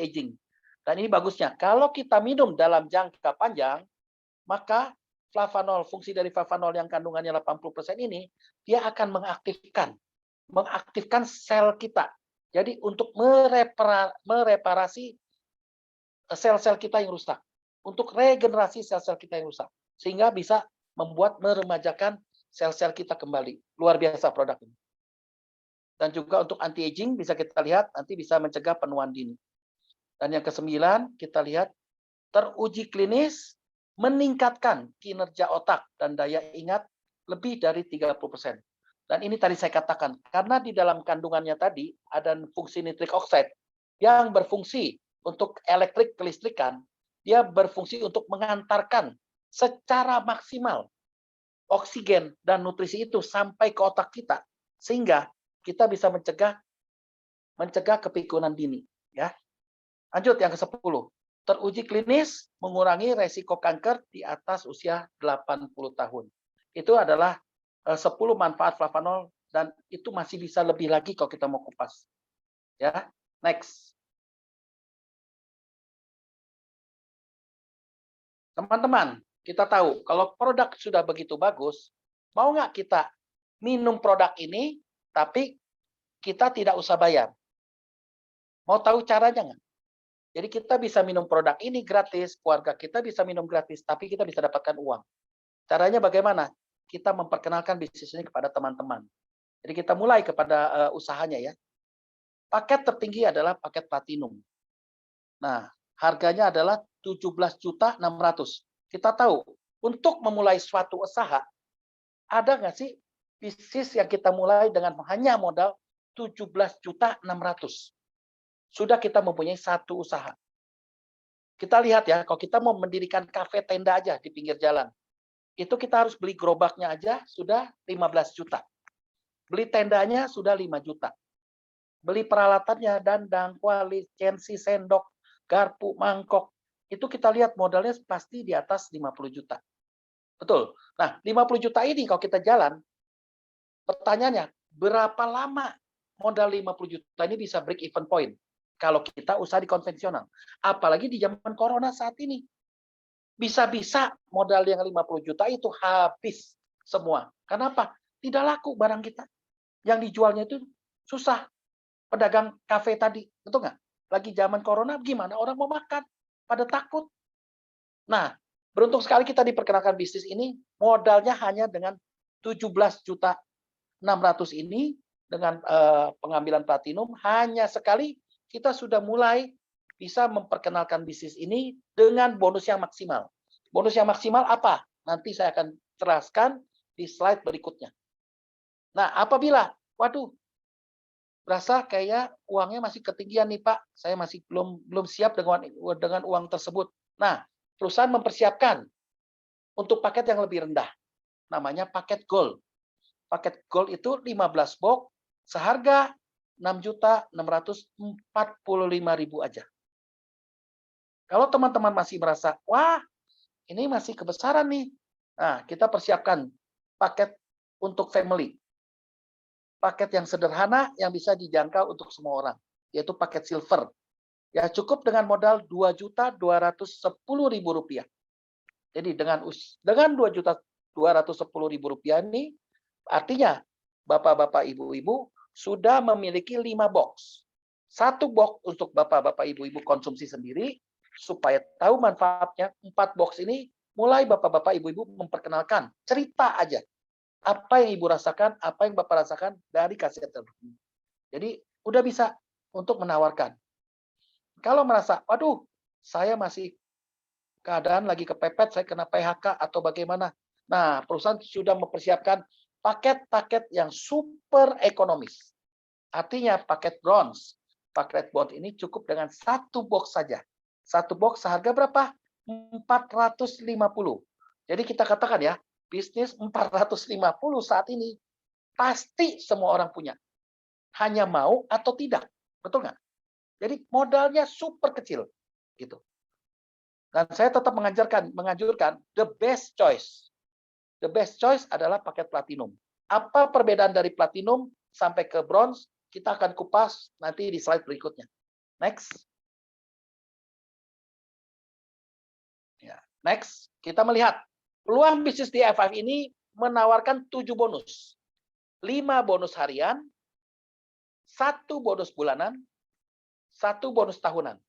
aging. Dan ini bagusnya, kalau kita minum dalam jangka panjang, maka flavanol, fungsi dari flavanol yang kandungannya 80% ini, dia akan mengaktifkan sel kita. Jadi untuk mereparasi sel-sel kita yang rusak, untuk regenerasi sel-sel kita yang rusak, sehingga bisa membuat meremajakan sel-sel kita kembali. Luar biasa produk ini. Dan juga untuk anti-aging bisa kita lihat, nanti bisa mencegah penuaan dini. Dan yang ke-9, kita lihat teruji klinis meningkatkan kinerja otak dan daya ingat lebih dari 30%. Dan ini tadi saya katakan, karena di dalam kandungannya tadi ada fungsi nitric oxide yang berfungsi untuk elektrik kelistrikan, dia berfungsi untuk mengantarkan secara maksimal oksigen dan nutrisi itu sampai ke otak kita, sehingga kita bisa mencegah kepikunan dini. Ya. Lanjut yang ke-10. Teruji klinis mengurangi resiko kanker di atas usia 80 tahun. Itu adalah 10 manfaat flavanol dan itu masih bisa lebih lagi kalau kita mau kupas. Ya, next. Teman-teman, kita tahu kalau produk sudah begitu bagus, mau nggak kita minum produk ini, tapi kita tidak usah bayar? Mau tahu caranya nggak? Jadi kita bisa minum produk ini gratis, keluarga kita bisa minum gratis, tapi kita bisa dapatkan uang. Caranya bagaimana? Kita memperkenalkan bisnis ini kepada teman-teman. Jadi kita mulai kepada usahanya ya. Paket tertinggi adalah paket platinum. Nah, harganya adalah 17.600.000. Kita tahu, untuk memulai suatu usaha, ada nggak sih bisnis yang kita mulai dengan hanya modal 17.600.000? Sudah kita mempunyai satu usaha. Kita lihat ya, kalau kita mau mendirikan kafe tenda aja di pinggir jalan, itu kita harus beli gerobaknya aja sudah 15 juta. Beli tendanya sudah 5 juta. Beli peralatannya, dandang, kuali, censi, sendok, garpu, mangkok, itu kita lihat modalnya pasti di atas 50 juta. Betul. Nah, 50 juta ini kalau kita jalan, pertanyaannya, berapa lama modal 50 juta ini bisa break even point? kalau kita usaha di konvensional. Apalagi di zaman corona saat ini. Bisa-bisa modal yang 50 juta itu habis semua. Kenapa? Tidak laku barang kita. Yang dijualnya itu susah. Pedagang kafe tadi, betul nggak? Lagi zaman corona, gimana orang mau makan? Pada takut. Nah, beruntung sekali kita diperkenalkan bisnis ini, modalnya hanya dengan 17 juta 600 ini, dengan pengambilan platinum, hanya sekali kita sudah mulai bisa memperkenalkan bisnis ini dengan bonus yang maksimal. Bonus yang maksimal apa? Nanti saya akan jelaskan di slide berikutnya. Nah, apabila, waduh, berasa kayak uangnya masih ketinggian nih Pak, saya masih belum siap dengan uang tersebut. Nah, perusahaan mempersiapkan untuk paket yang lebih rendah, namanya paket gold. Paket gold itu 15 box seharga 6.645.000 aja. Kalau teman-teman masih merasa, wah ini masih kebesaran nih, nah kita persiapkan paket untuk family. Paket yang sederhana yang bisa dijangkau untuk semua orang, yaitu paket silver. Ya cukup dengan modal Rp2.210.000. Jadi dengan Rp2.210.000 ini, artinya Bapak-bapak, Ibu-ibu sudah memiliki 5 box. 1 box untuk Bapak-bapak, Ibu-ibu konsumsi sendiri, supaya tahu manfaatnya. 4 box ini mulai Bapak-bapak, Ibu-ibu memperkenalkan, cerita aja. Apa yang Ibu rasakan, apa yang Bapak rasakan dari kaset tersebut. Jadi, udah bisa untuk menawarkan. Kalau merasa, waduh, saya masih keadaan lagi kepepet, saya kena PHK atau bagaimana. Nah, perusahaan sudah mempersiapkan paket-paket yang super ekonomis. Artinya paket bronze. Paket bronze ini cukup dengan 1 box saja. 1 box seharga berapa? 450. Jadi kita katakan ya, bisnis 450 saat ini pasti semua orang punya. Hanya mau atau tidak. Betul nggak? Jadi modalnya super kecil gitu. Dan saya tetap menganjurkan the best choice. The best choice adalah paket platinum. Apa perbedaan dari platinum sampai ke bronze? Kita akan kupas nanti di slide berikutnya. Next. Ya, next, kita melihat peluang bisnis di F5 ini menawarkan 7 bonus. 5 bonus harian, 1 bonus bulanan, 1 bonus tahunan.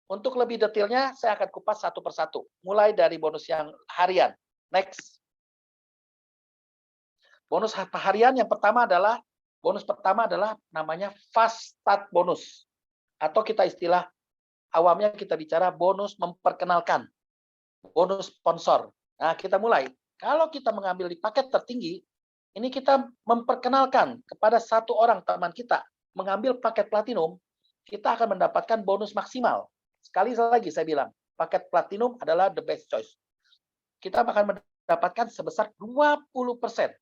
Untuk lebih detailnya, saya akan kupas satu persatu. Mulai dari bonus yang harian. Next. Bonus harian yang pertama adalah, bonus pertama adalah namanya fast start bonus. Atau kita istilah awamnya kita bicara bonus memperkenalkan. Bonus sponsor. Nah, kita mulai. Kalau kita mengambil di paket tertinggi, ini kita memperkenalkan kepada 1 orang teman kita mengambil paket platinum, kita akan mendapatkan bonus maksimal. Sekali lagi saya bilang, paket platinum adalah the best choice. Kita akan mendapatkan sebesar 20%.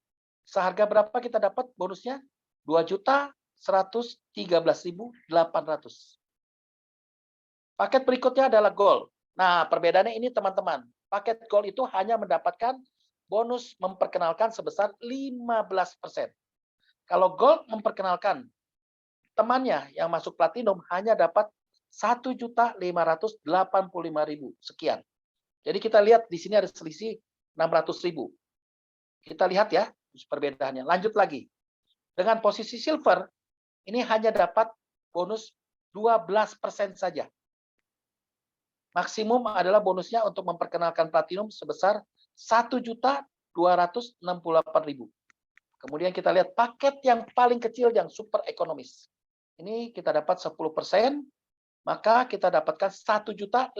Seharga berapa kita dapat bonusnya? 2.113.800. Paket berikutnya adalah gold. Nah, perbedaannya ini teman-teman. Paket gold itu hanya mendapatkan bonus memperkenalkan sebesar 15%. Kalau gold memperkenalkan temannya yang masuk platinum hanya dapat 1.585.000 sekian. Jadi kita lihat di sini ada selisih 600.000. Kita lihat ya perbedaannya. Lanjut lagi. Dengan posisi silver, ini hanya dapat bonus 12% saja. Maksimum adalah bonusnya untuk memperkenalkan platinum sebesar 1.268.000. Kemudian kita lihat paket yang paling kecil yang super ekonomis. Ini kita dapat 10%, maka kita dapatkan 1.056.000.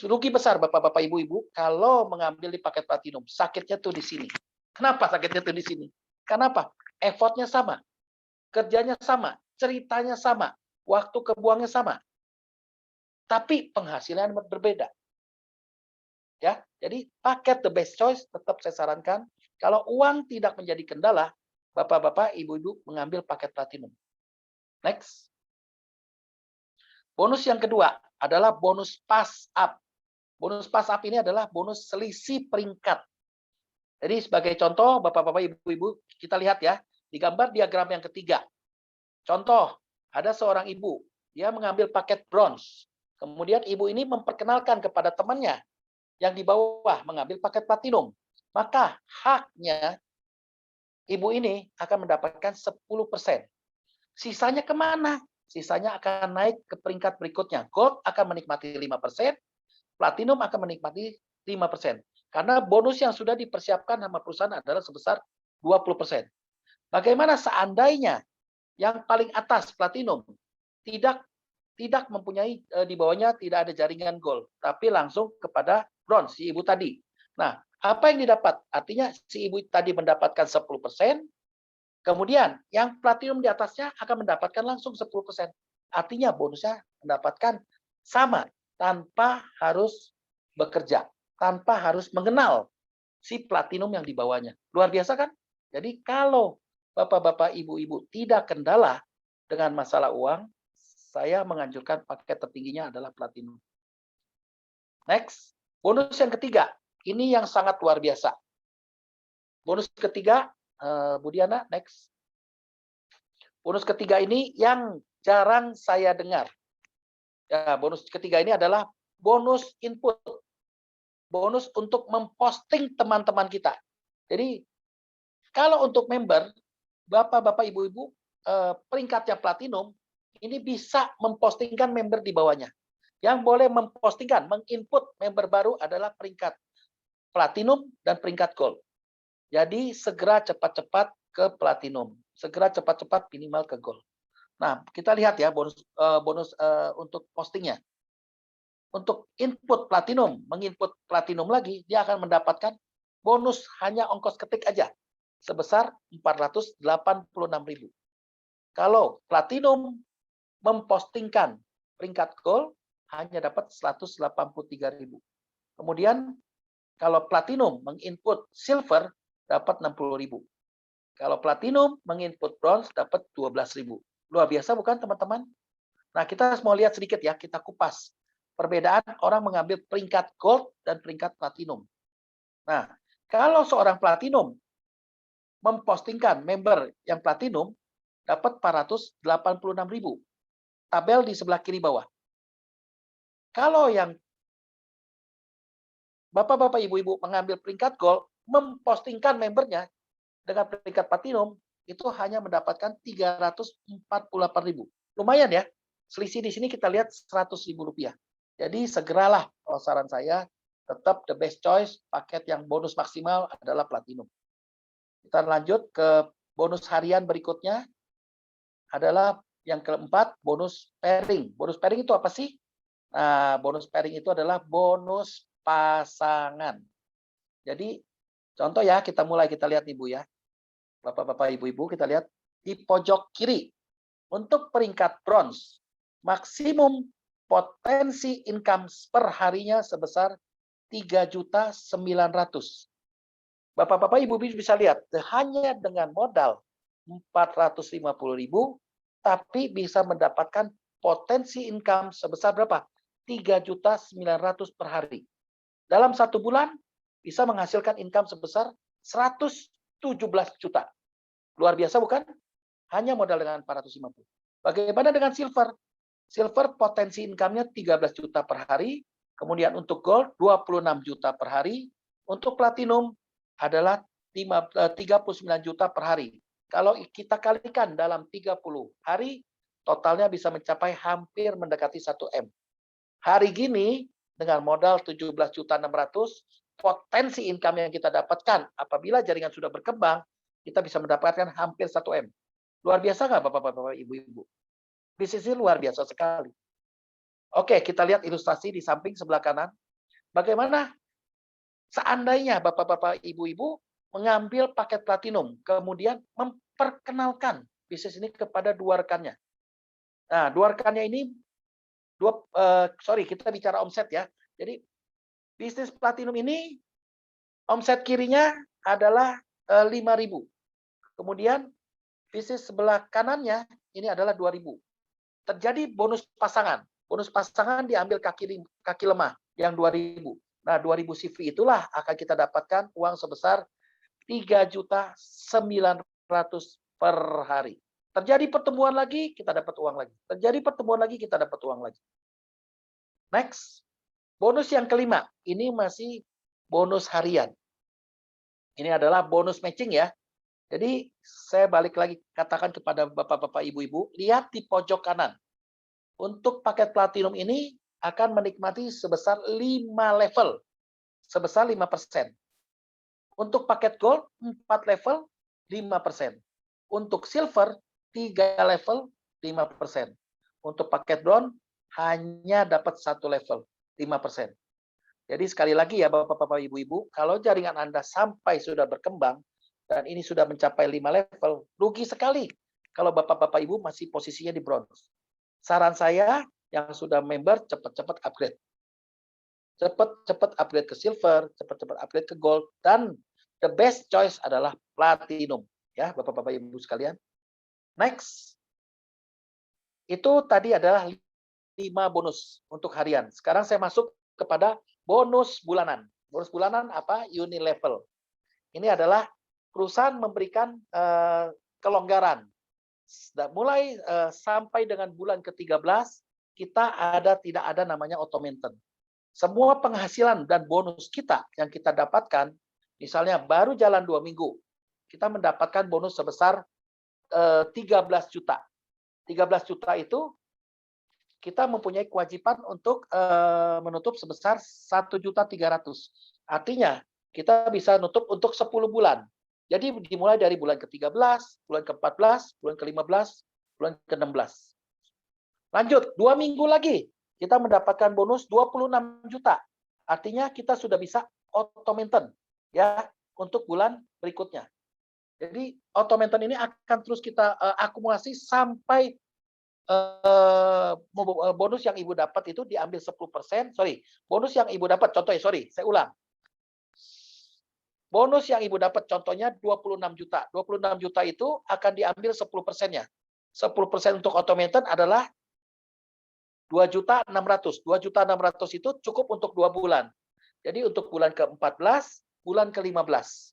Rugi besar Bapak-bapak, Ibu-ibu kalau mengambil di paket platinum. Sakitnya tuh di sini. Kenapa sakitnya tuh di sini? Kenapa? Effortnya sama, kerjanya sama, ceritanya sama, waktu kebuangnya sama. Tapi penghasilan berbeda. Ya, jadi paket the best choice tetap saya sarankan. Kalau uang tidak menjadi kendala, Bapak-bapak, Ibu-ibu mengambil paket platinum. Next. Bonus yang kedua adalah bonus pass up. Bonus pass up ini adalah bonus selisih peringkat. Jadi sebagai contoh, Bapak-bapak, Ibu-ibu, kita lihat ya, di gambar diagram yang ketiga. Contoh, ada seorang ibu, dia mengambil paket bronze. Kemudian ibu ini memperkenalkan kepada temannya yang di bawah mengambil paket platinum. Maka haknya ibu ini akan mendapatkan 10%. Sisanya kemana? Sisanya akan naik ke peringkat berikutnya. Gold akan menikmati 5%, platinum akan menikmati 5%. Karena bonus yang sudah dipersiapkan sama perusahaan adalah sebesar 20%. Bagaimana seandainya yang paling atas platinum tidak mempunyai di bawahnya tidak ada jaringan gold, tapi langsung kepada bronze si ibu tadi. Nah, apa yang didapat? Artinya si ibu tadi mendapatkan 10%, kemudian yang platinum di atasnya akan mendapatkan langsung 10%. Artinya bonusnya mendapatkan sama tanpa harus bekerja, tanpa harus mengenal si platinum yang di bawahnya. Luar biasa kan? Jadi kalau Bapak-bapak, Ibu-ibu tidak kendala dengan masalah uang, saya menganjurkan paket tertingginya adalah platinum. Next, bonus yang ketiga. Ini yang sangat luar biasa. Bonus ketiga, Bu Diana, next. Bonus ketiga ini yang jarang saya dengar. Ya, bonus ketiga ini adalah bonus input. Bonus untuk memposting teman-teman kita. Jadi, kalau untuk member, Bapak-bapak, Ibu-ibu, peringkatnya platinum, ini bisa mempostingkan member di bawahnya. Yang boleh mempostingkan, menginput member baru adalah peringkat platinum dan peringkat gold. Jadi segera cepat-cepat ke platinum, segera cepat-cepat minimal ke gold. Nah, kita lihat ya bonus untuk postingnya. Untuk input platinum, menginput platinum lagi, dia akan mendapatkan bonus hanya ongkos ketik aja sebesar 486.000. Kalau platinum mempostingkan peringkat gold hanya dapat 183.000. Kemudian kalau platinum menginput silver dapat 60.000. Kalau platinum menginput bronze dapat 12.000. Luar biasa bukan teman-teman? Nah, kita mau lihat sedikit ya, kita kupas perbedaan orang mengambil peringkat gold dan peringkat platinum. Nah, kalau seorang platinum mempostingkan member yang platinum dapat 486.000. Tabel di sebelah kiri bawah. Kalau yang Bapak-bapak, Ibu-ibu mengambil peringkat gold, mempostingkan membernya dengan peringkat platinum, itu hanya mendapatkan 348.000. Lumayan ya. Selisih di sini kita lihat 100.000 rupiah. Jadi segeralah, kalau saran saya, tetap the best choice, paket yang bonus maksimal adalah platinum. Kita lanjut ke bonus harian berikutnya adalah yang keempat, bonus pairing. Bonus pairing itu apa sih? Nah, bonus pairing itu adalah bonus pasangan. Jadi, contoh ya, kita lihat Ibu ya. Bapak-bapak, Ibu-ibu, kita lihat di pojok kiri. Untuk peringkat bronze, maksimum potensi income per harinya sebesar 3.900.000. Bapak-bapak, Ibu-ibu bisa lihat, hanya dengan modal 450.000, tapi bisa mendapatkan potensi income sebesar berapa? 3.900.000 per hari. Dalam 1 bulan, bisa menghasilkan income sebesar 117 juta. Luar biasa bukan? Hanya modal dengan 450. Bagaimana dengan silver? Silver potensi income-nya 13 juta per hari. Kemudian untuk gold 26 juta per hari. Untuk platinum adalah 39 juta per hari. Kalau kita kalikan dalam 30 hari, totalnya bisa mencapai hampir mendekati 1 M. Hari gini, dengan modal 17.600.000, potensi income yang kita dapatkan apabila jaringan sudah berkembang, kita bisa mendapatkan hampir 1 M. Luar biasa nggak Bapak-bapak, Ibu-ibu? Bisnisnya luar biasa sekali. Oke, kita lihat ilustrasi di samping sebelah kanan. Bagaimana seandainya Bapak-bapak, Ibu-ibu mengambil paket platinum, kemudian memperkenalkan bisnis ini kepada 2 rekannya. Nah, 2 rekannya ini, kita bicara omset ya. Jadi, bisnis platinum ini, omset kirinya adalah 5.000. Kemudian, bisnis sebelah kanannya, ini adalah 2.000. Terjadi bonus pasangan. Bonus pasangan diambil kaki lemah, yang 2.000. Nah, 2.000 CV itulah akan kita dapatkan uang sebesar 3.900.000 per hari. Terjadi pertemuan lagi, kita dapat uang lagi. Terjadi pertemuan lagi, kita dapat uang lagi. Next. Bonus yang kelima. Ini masih bonus harian. Ini adalah bonus matching ya. Jadi saya balik lagi katakan kepada bapak-bapak, ibu-ibu, lihat di pojok kanan. Untuk paket platinum ini akan menikmati sebesar 5 level. Sebesar 5%. Untuk paket gold, 4 level, 5%. Untuk silver, 3 level, 5%. Untuk paket bronze, hanya dapat 1 level, 5%. Jadi sekali lagi ya Bapak-Bapak, Ibu-Ibu, kalau jaringan Anda sampai sudah berkembang, dan ini sudah mencapai 5 level, rugi sekali kalau Bapak-Bapak, Ibu masih posisinya di bronze. Saran saya, yang sudah member, cepat-cepat upgrade. Cepat-cepat upgrade ke silver, cepat-cepat upgrade ke gold, dan the best choice adalah platinum. Ya, Bapak-Bapak, Ibu sekalian. Next. Itu tadi adalah 5 bonus untuk harian. Sekarang saya masuk kepada bonus bulanan. Bonus bulanan apa? Unilevel. Ini adalah perusahaan memberikan kelonggaran. Mulai sampai dengan bulan ke-13, kita tidak ada namanya auto maintenance. Semua penghasilan dan bonus kita yang kita dapatkan, misalnya baru jalan 2 minggu, kita mendapatkan bonus sebesar 13 juta. 13 juta itu kita mempunyai kewajiban untuk menutup sebesar 1.300.000. Artinya kita bisa nutup untuk 10 bulan. Jadi dimulai dari bulan ke-13, bulan ke-14, bulan ke-15, bulan ke-16. Lanjut, 2 minggu lagi kita mendapatkan bonus 26 juta. Artinya kita sudah bisa auto maintenance ya untuk bulan berikutnya. Jadi auto maintenance ini akan terus kita akumulasi sampai bonus yang ibu dapat itu diambil 10%. Bonus yang ibu dapat contohnya, saya ulang. Bonus yang ibu dapat contohnya 26 juta. 26 juta itu akan diambil 10%-nya. 10% untuk auto maintenance adalah 2.600.000. 2.600.000 itu cukup untuk 2 bulan. Jadi untuk bulan ke-14, bulan ke-15.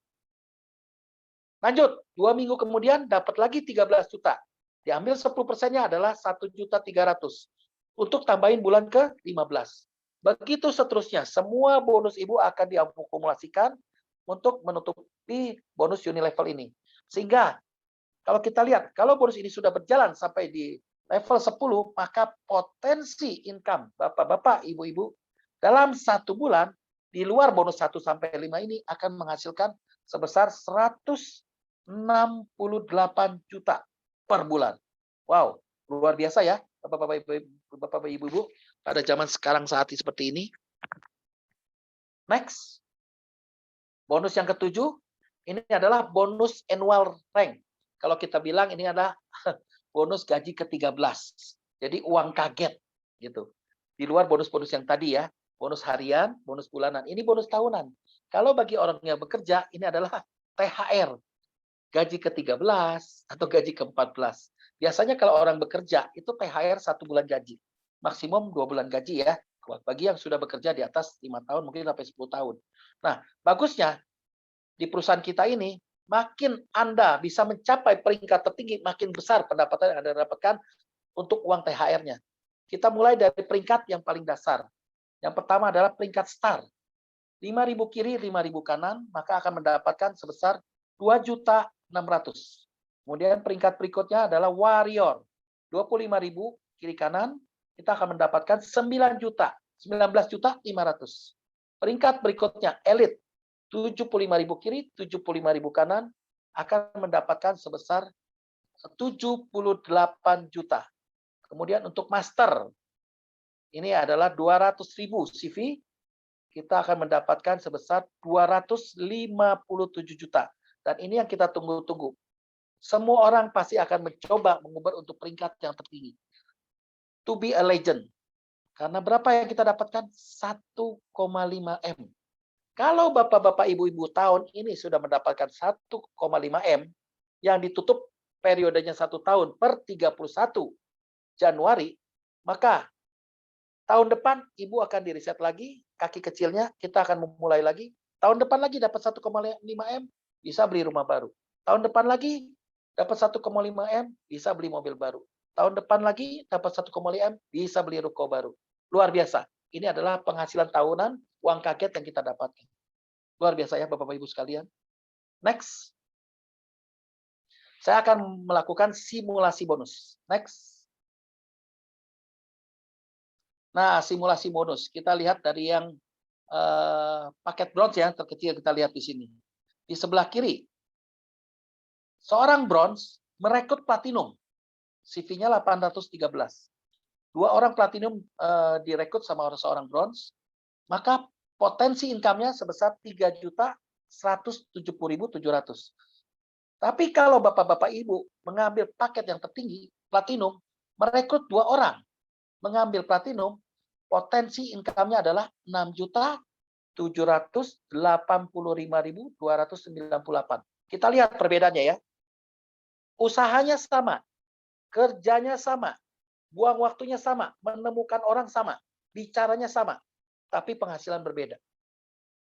Lanjut, 2 minggu kemudian dapat lagi 13 juta. Diambil 10%-nya adalah 1.300.000 untuk tambahin bulan ke-15. Begitu seterusnya, semua bonus ibu akan diakumulasikan untuk menutupi bonus Unilevel ini. Sehingga kalau kita lihat, kalau bonus ini sudah berjalan sampai di level 10, maka potensi income Bapak-bapak, Ibu-ibu dalam 1 bulan di luar bonus 1 sampai 5 ini akan menghasilkan sebesar 168 juta per bulan. Wow, luar biasa ya, Bapak-bapak, Ibu-ibu, pada zaman sekarang saat seperti ini. Next. Bonus yang ke-7, ini adalah bonus annual rank. Kalau kita bilang ini adalah bonus gaji ke-13. Jadi uang kaget gitu. Di luar bonus-bonus yang tadi ya, bonus harian, bonus bulanan, ini bonus tahunan. Kalau bagi orang yang bekerja, ini adalah THR. Gaji ke-13 atau gaji ke-14. Biasanya kalau orang bekerja, itu THR 1 bulan gaji. Maksimum 2 bulan gaji ya. Bagi yang sudah bekerja di atas 5 tahun, mungkin sampai 10 tahun. Nah, bagusnya di perusahaan kita ini, makin Anda bisa mencapai peringkat tertinggi, makin besar pendapatan yang Anda dapatkan untuk uang THR-nya. Kita mulai dari peringkat yang paling dasar. Yang pertama adalah peringkat star. 5.000 kiri, 5.000 kanan, maka akan mendapatkan sebesar 2.600.000. Kemudian peringkat berikutnya adalah warrior. 25.000 kiri kanan, kita akan mendapatkan 19.500.000. Peringkat berikutnya elite. 75.000 kiri, 75.000 kanan, akan mendapatkan sebesar 78 juta. Kemudian untuk master, ini adalah 200.000 CV, kita akan mendapatkan sebesar 257 juta. Dan ini yang kita tunggu-tunggu. Semua orang pasti akan mencoba mengubah untuk peringkat yang tertinggi. To be a legend. Karena berapa yang kita dapatkan? 1,5 M. Kalau Bapak-bapak, Ibu-ibu tahun ini sudah mendapatkan 1,5 M yang ditutup periodenya 1 tahun per 31 Januari, maka tahun depan Ibu akan di-reset lagi, kaki kecilnya kita akan memulai lagi. Tahun depan lagi dapat 1,5 M, bisa beli rumah baru. Tahun depan lagi dapat 1,5 M, bisa beli mobil baru. Tahun depan lagi dapat 1,5 M, bisa beli ruko baru. Luar biasa. Ini adalah penghasilan tahunan, uang kaget yang kita dapatkan. Luar biasa ya Bapak Ibu sekalian. Next. Saya akan melakukan simulasi bonus. Next. Nah, simulasi bonus. Kita lihat dari yang paket bronze ya, terkecil kita lihat di sini. Di sebelah kiri, seorang bronze merekrut platinum. CV-nya 813. 2 orang platinum direkrut sama seorang bronze, maka potensi income-nya sebesar 3.170.700. Tapi kalau Bapak-Bapak Ibu mengambil paket yang tertinggi, platinum, merekrut 2 orang, mengambil platinum, potensi income-nya adalah 6.785.298. Kita lihat perbedaannya ya. Usahanya sama, kerjanya sama, buang waktunya sama, menemukan orang sama, bicaranya sama, tapi penghasilan berbeda.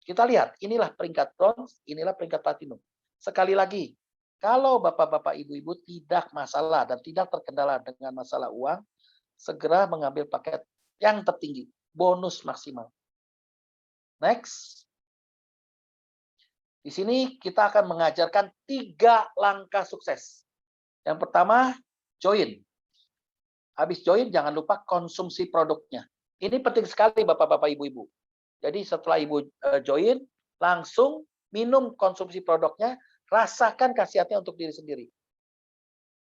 Kita lihat, inilah peringkat bronze, inilah peringkat platinum. Sekali lagi, kalau Bapak-Bapak, Ibu-Ibu tidak masalah dan tidak terkendala dengan masalah uang, segera mengambil paket yang tertinggi, bonus maksimal. Next. Di sini kita akan mengajarkan 3 langkah sukses. Yang pertama, join. Habis join, jangan lupa konsumsi produknya. Ini penting sekali Bapak-Bapak, Ibu-Ibu. Jadi setelah Ibu join, langsung minum konsumsi produknya, rasakan khasiatnya untuk diri sendiri.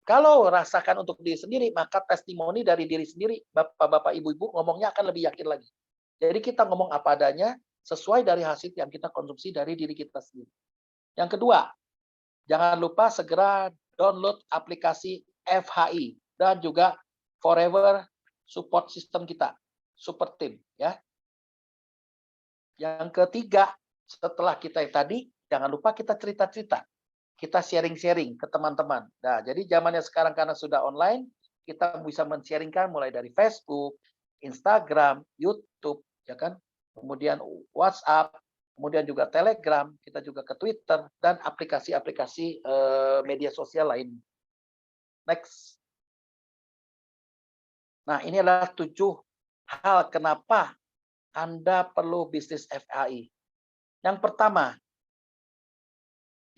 Kalau rasakan untuk diri sendiri, maka testimoni dari diri sendiri, Bapak-Bapak, Ibu-Ibu, ngomongnya akan lebih yakin lagi. Jadi kita ngomong apa adanya, sesuai dari hasil yang kita konsumsi dari diri kita sendiri. Yang kedua, jangan lupa segera download aplikasi FHI dan juga Forever Support System kita, Super Team. Ya. Yang ketiga, setelah kita tadi, jangan lupa kita cerita-cerita. Kita sharing-sharing ke teman-teman. Nah, jadi zamannya sekarang karena sudah online, kita bisa men-sharingkan mulai dari Facebook, Instagram, YouTube, ya kan? Kemudian WhatsApp, kemudian juga Telegram, kita juga ke Twitter, dan aplikasi-aplikasi media sosial lain. Next. Nah, ini adalah 7 hal kenapa Anda perlu bisnis FHI. Yang pertama,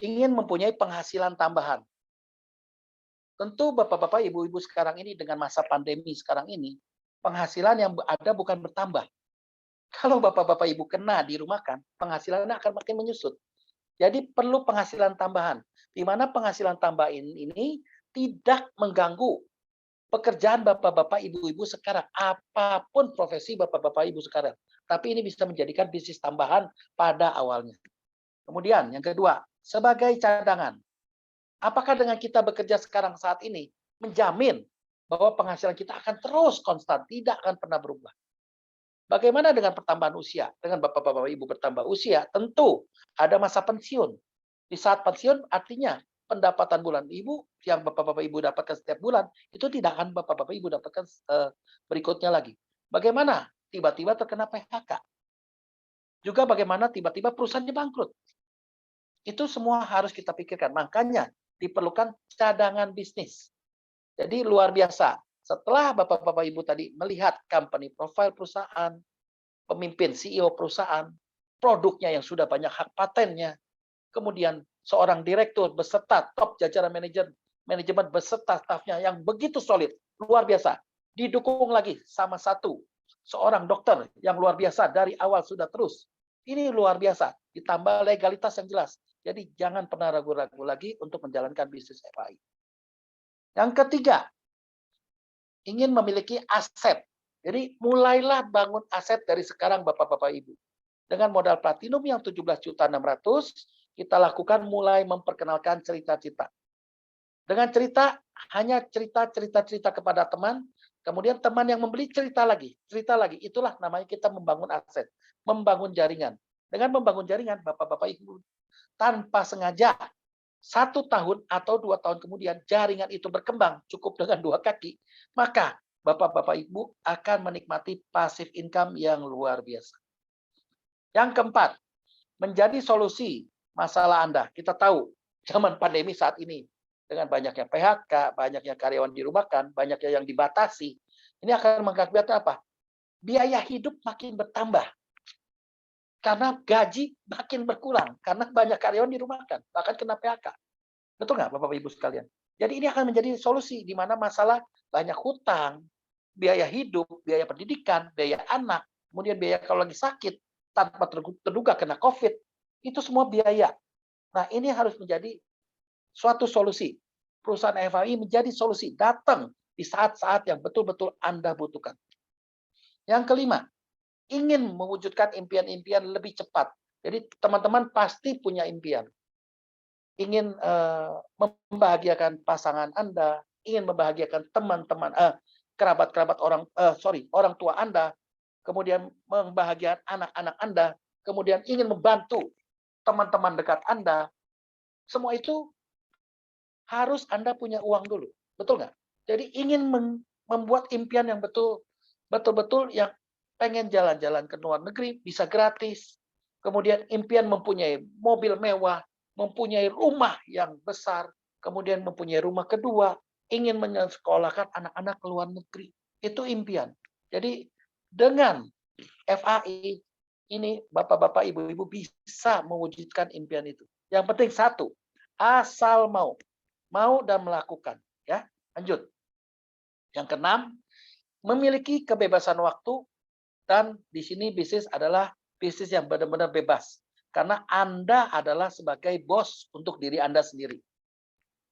ingin mempunyai penghasilan tambahan. Tentu Bapak-Bapak, Ibu-Ibu sekarang ini dengan masa pandemi sekarang ini, penghasilan yang ada bukan bertambah. Kalau Bapak-Bapak, Ibu kena dirumahkan, penghasilannya akan makin menyusut. Jadi perlu penghasilan tambahan. Di mana penghasilan tambahan ini tidak mengganggu pekerjaan Bapak-Bapak, Ibu-Ibu sekarang. Apapun profesi Bapak-Bapak, Ibu sekarang. Tapi ini bisa menjadikan bisnis tambahan pada awalnya. Kemudian yang kedua, sebagai cadangan. Apakah dengan kita bekerja sekarang saat ini menjamin bahwa penghasilan kita akan terus konstan, tidak akan pernah berubah? Bagaimana dengan pertambahan usia? Dengan Bapak-Bapak Ibu bertambah usia, tentu ada masa pensiun. Di saat pensiun artinya pendapatan bulan Ibu yang Bapak-Bapak Ibu dapatkan setiap bulan, itu tidak akan Bapak-Bapak Ibu dapatkan berikutnya lagi. Bagaimana tiba-tiba terkena PHK? Juga bagaimana tiba-tiba perusahaannya bangkrut? Itu semua harus kita pikirkan. Makanya diperlukan cadangan bisnis. Jadi luar biasa. Setelah Bapak-Bapak Ibu tadi melihat company profile perusahaan, pemimpin CEO perusahaan, produknya yang sudah banyak hak patennya, kemudian seorang direktur beserta top jajaran manajemen beserta stafnya yang begitu solid, luar biasa. Didukung lagi sama seorang dokter yang luar biasa dari awal sudah terus. Ini luar biasa. Ditambah legalitas yang jelas. Jadi jangan pernah ragu-ragu lagi untuk menjalankan bisnis FHI. Yang ketiga, ingin memiliki aset. Jadi mulailah bangun aset dari sekarang Bapak-Bapak Ibu. Dengan modal platinum yang 17.600.000, kita lakukan mulai memperkenalkan cerita-cerita. Dengan cerita, hanya cerita kepada teman, kemudian teman yang membeli cerita lagi. Itulah namanya kita membangun aset, membangun jaringan. Dengan membangun jaringan, Bapak-Bapak Ibu, tanpa sengaja 1 tahun atau 2 tahun kemudian jaringan itu berkembang cukup dengan 2 kaki, maka Bapak-Bapak Ibu akan menikmati passive income yang luar biasa. Yang keempat, menjadi solusi masalah Anda. Kita tahu zaman pandemi saat ini dengan banyaknya PHK, banyaknya karyawan dirumahkan, banyaknya yang dibatasi, ini akan mengakibatkan apa? Biaya hidup makin bertambah. Karena gaji makin berkurang, karena banyak karyawan dirumahkan, bahkan kena PHK. Betul nggak Bapak Ibu sekalian? Jadi ini akan menjadi solusi di mana masalah banyak hutang, biaya hidup, biaya pendidikan, biaya anak, kemudian biaya kalau lagi sakit, tanpa terduga kena COVID, itu semua biaya. Nah ini harus menjadi suatu solusi. Perusahaan FHI menjadi solusi, datang di saat-saat yang betul-betul Anda butuhkan. Yang kelima, ingin mewujudkan impian-impian lebih cepat. Jadi teman-teman pasti punya impian. Ingin membahagiakan pasangan Anda, ingin membahagiakan teman-teman, kerabat-kerabat orang tua Anda, kemudian membahagiakan anak-anak Anda, kemudian ingin membantu teman-teman dekat Anda. Semua itu harus Anda punya uang dulu. Betul nggak? Jadi ingin membuat impian yang betul-betul yang pengen jalan-jalan ke luar negeri, bisa gratis. Kemudian impian mempunyai mobil mewah, mempunyai rumah yang besar, kemudian mempunyai rumah kedua, ingin menyekolahkan anak-anak ke luar negeri. Itu impian. Jadi dengan FAI ini Bapak-bapak, Ibu-ibu bisa mewujudkan impian itu. Yang penting satu, asal mau dan melakukan. Ya, lanjut. Yang keenam, memiliki kebebasan waktu, dan di sini bisnis adalah bisnis yang benar-benar bebas. Karena Anda adalah sebagai bos untuk diri Anda sendiri.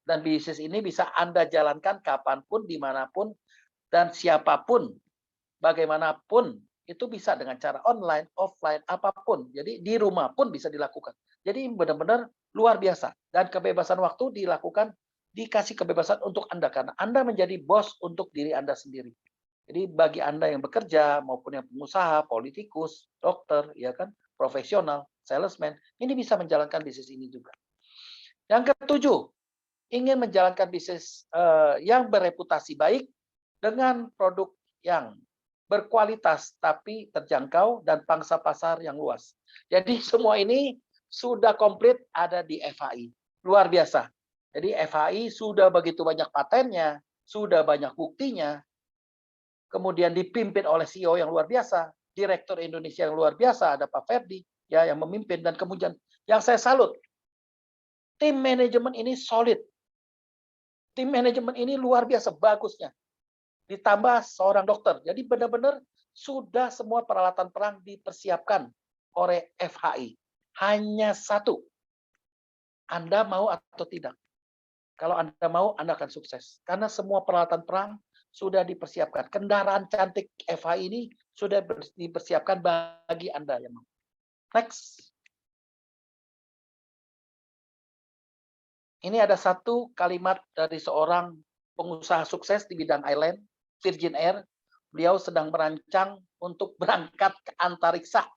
Dan bisnis ini bisa Anda jalankan kapanpun, dimanapun, dan siapapun, bagaimanapun, itu bisa dengan cara online, offline, apapun. Jadi di rumah pun bisa dilakukan. Jadi benar-benar luar biasa. Dan kebebasan waktu dikasih kebebasan untuk Anda. Karena Anda menjadi bos untuk diri Anda sendiri. Jadi bagi Anda yang bekerja, maupun yang pengusaha, politikus, dokter, ya kan, profesional, salesman, ini bisa menjalankan bisnis ini juga. Yang ketujuh, ingin menjalankan bisnis yang bereputasi baik dengan produk yang berkualitas tapi terjangkau dan pangsa pasar yang luas. Jadi semua ini sudah komplit ada di FHI. Luar biasa. Jadi FHI sudah begitu banyak patennya, sudah banyak buktinya, kemudian dipimpin oleh CEO yang luar biasa, Direktur Indonesia yang luar biasa, ada Pak Ferdi ya yang memimpin, dan kemudian yang saya salut, tim manajemen ini solid. Tim manajemen ini luar biasa bagusnya. Ditambah seorang dokter. Jadi benar-benar sudah semua peralatan perang dipersiapkan oleh FHI. Hanya satu, Anda mau atau tidak. Kalau Anda mau, Anda akan sukses. Karena semua peralatan perang sudah dipersiapkan. Kendaraan cantik FHI ini sudah dipersiapkan bagi Anda yang mau. Next. Ini ada satu kalimat dari seorang pengusaha sukses di bidang airline, Virgin Air. Beliau sedang merancang untuk berangkat ke antariksa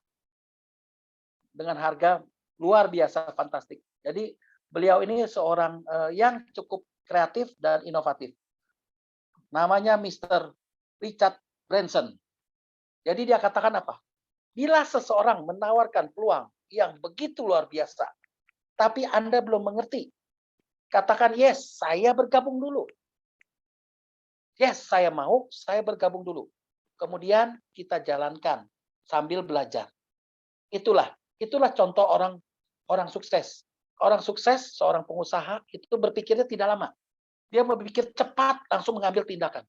dengan harga luar biasa fantastik. Jadi beliau ini seorang yang cukup kreatif dan inovatif. Namanya Mr. Richard Branson. Jadi dia katakan apa? Bila seseorang menawarkan peluang yang begitu luar biasa, tapi Anda belum mengerti, katakan yes, saya bergabung dulu. Yes, saya mau, saya bergabung dulu. Kemudian kita jalankan sambil belajar. Itulah contoh orang sukses. Orang sukses, seorang pengusaha itu berpikirnya tidak lama. Dia berpikir cepat, langsung mengambil tindakan.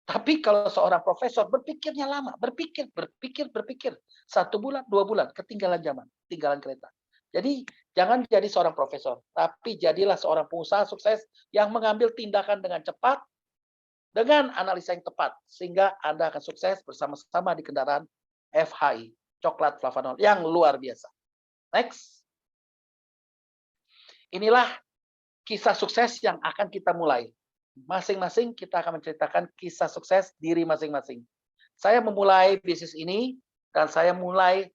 Tapi kalau seorang profesor berpikirnya lama, berpikir. 1 bulan, 2 bulan, ketinggalan zaman, ketinggalan kereta. Jadi jangan jadi seorang profesor, tapi jadilah seorang pengusaha sukses yang mengambil tindakan dengan cepat, dengan analisa yang tepat, sehingga Anda akan sukses bersama-sama di kendaraan FHI, coklat flavanol, yang luar biasa. Next. Inilah kisah sukses yang akan kita mulai. Masing-masing kita akan menceritakan kisah sukses diri masing-masing. Saya memulai bisnis ini, dan saya mulai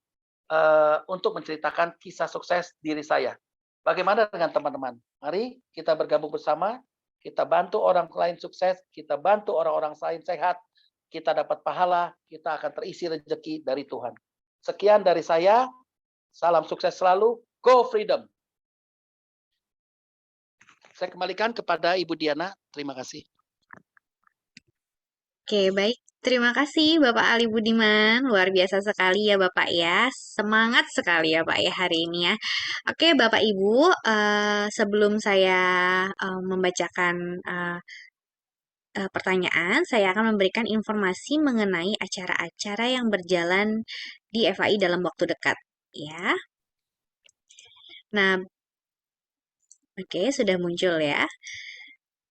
untuk menceritakan kisah sukses diri saya. Bagaimana dengan teman-teman? Mari kita bergabung bersama, kita bantu orang lain sukses, kita bantu orang-orang lain sehat, kita dapat pahala, kita akan terisi rezeki dari Tuhan. Sekian dari saya, salam sukses selalu, go freedom! Saya kembalikan kepada Ibu Diana. Terima kasih. Oke, baik. Terima kasih Bapak Ali Budiman. Luar biasa sekali ya Bapak ya. Semangat sekali ya Pak ya hari ini ya. Oke Bapak Ibu, sebelum saya membacakan pertanyaan, saya akan memberikan informasi mengenai acara-acara yang berjalan di FAI dalam waktu dekat ya. Nah, oke, sudah muncul ya.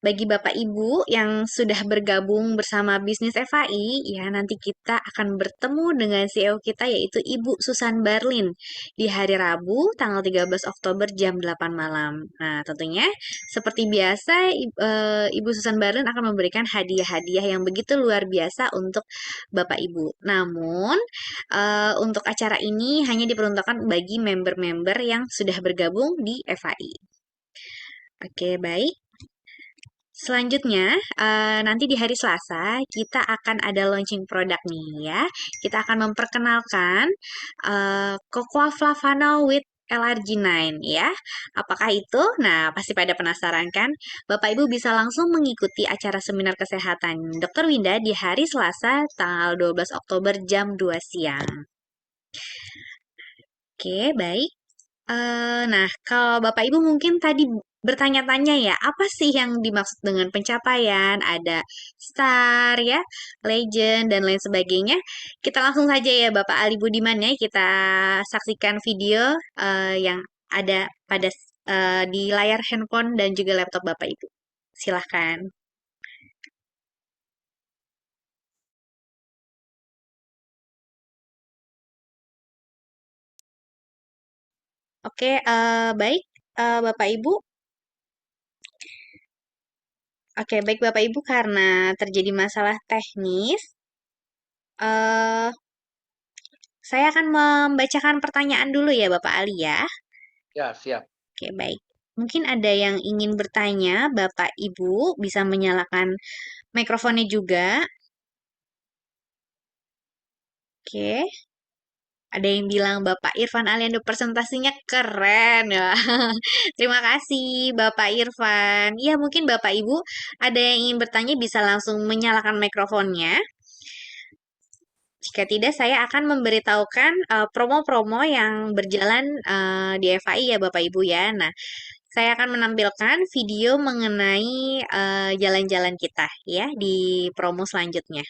Bagi Bapak Ibu yang sudah bergabung bersama Bisnis FAI, ya nanti kita akan bertemu dengan CEO kita yaitu Ibu Susan Barlin di hari Rabu tanggal 13 Oktober jam 8 malam. Nah, tentunya seperti biasa Ibu Susan Barlin akan memberikan hadiah-hadiah yang begitu luar biasa untuk Bapak Ibu. Namun, untuk acara ini hanya diperuntukkan bagi member-member yang sudah bergabung di FAI. Oke, baik. Selanjutnya, nanti di hari Selasa, kita akan ada launching produk nih ya. Kita akan memperkenalkan Cocoa Flavano with LRG9 ya. Apakah itu? Nah, pasti pada penasaran kan? Bapak Ibu bisa langsung mengikuti acara seminar kesehatan Dr. Winda di hari Selasa tanggal 12 Oktober jam 2 siang. Oke, baik. Nah, kalau Bapak Ibu mungkin tadi bertanya-tanya ya, apa sih yang dimaksud dengan pencapaian? Ada star ya, legend dan lain sebagainya. Kita langsung saja ya Bapak Ali Budiman ya, kita saksikan video yang ada pada di layar handphone dan juga laptop Bapak Ibu. Silahkan. Oke, baik Bapak Ibu. Oke, baik Bapak Ibu, karena terjadi masalah teknis, eh saya akan membacakan pertanyaan dulu ya Bapak Ali ya. Ya, siap. Oke, baik. Mungkin ada yang ingin bertanya, Bapak Ibu bisa menyalakan mikrofonnya juga. Oke. Ada yang bilang Bapak Irfan Aliando presentasinya keren ya. Terima kasih Bapak Irfan. Ya, mungkin Bapak Ibu ada yang ingin bertanya bisa langsung menyalakan mikrofonnya. Jika tidak, saya akan memberitahukan promo-promo yang berjalan di FAI ya Bapak Ibu ya. Nah, saya akan menampilkan video mengenai jalan-jalan kita ya di promo selanjutnya.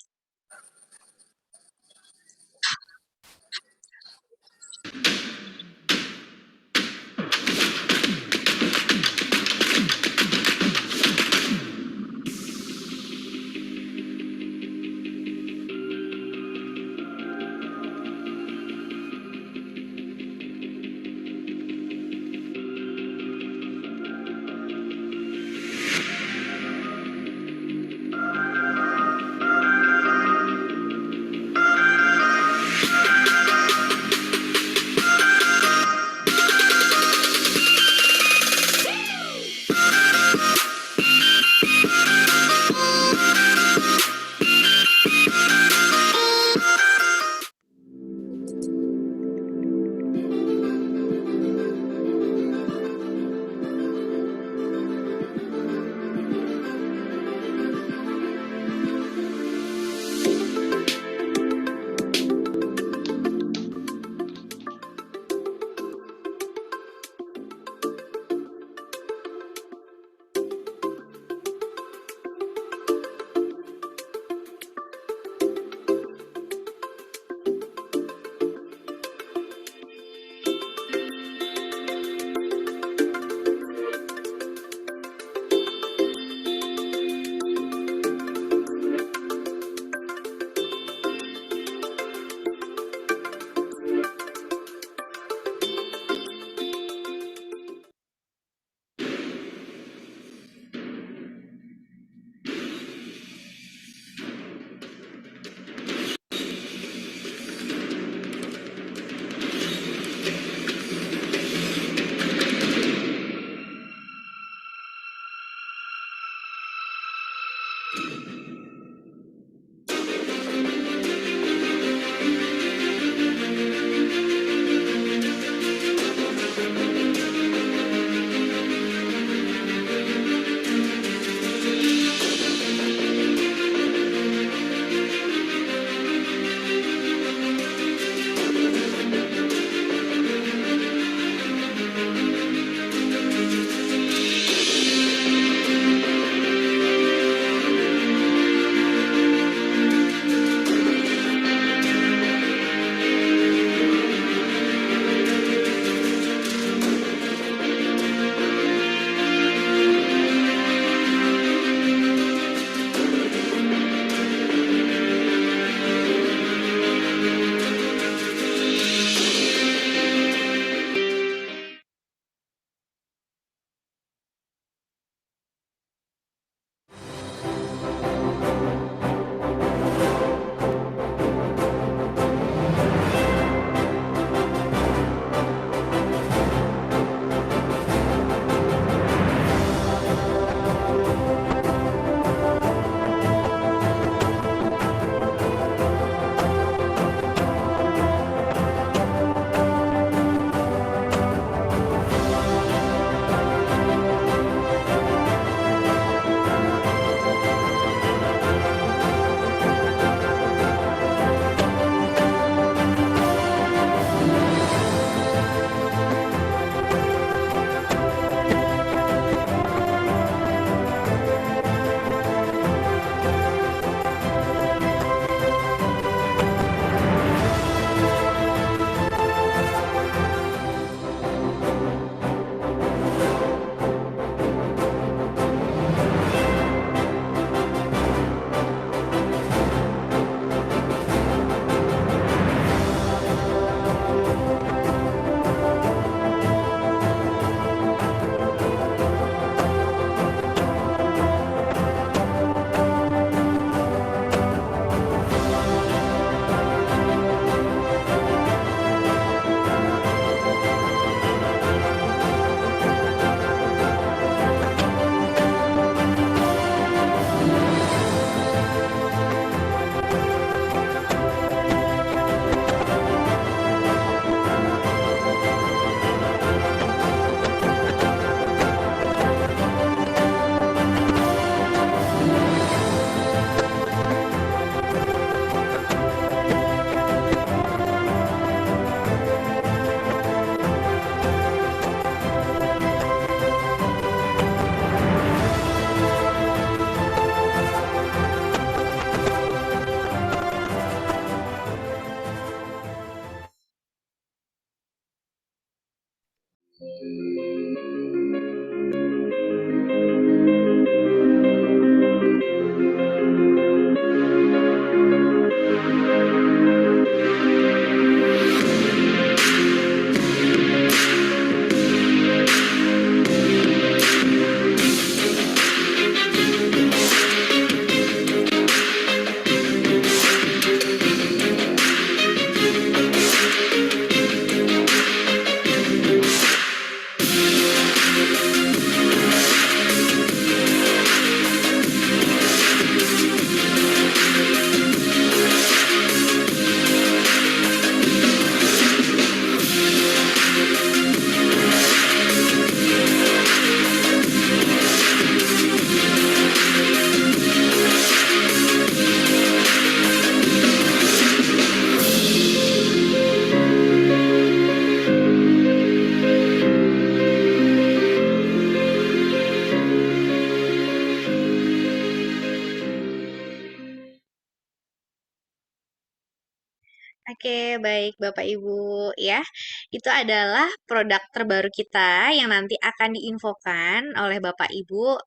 Oke, baik Bapak Ibu ya. Itu adalah produk terbaru kita yang nanti akan diinfokan oleh Bapak Ibu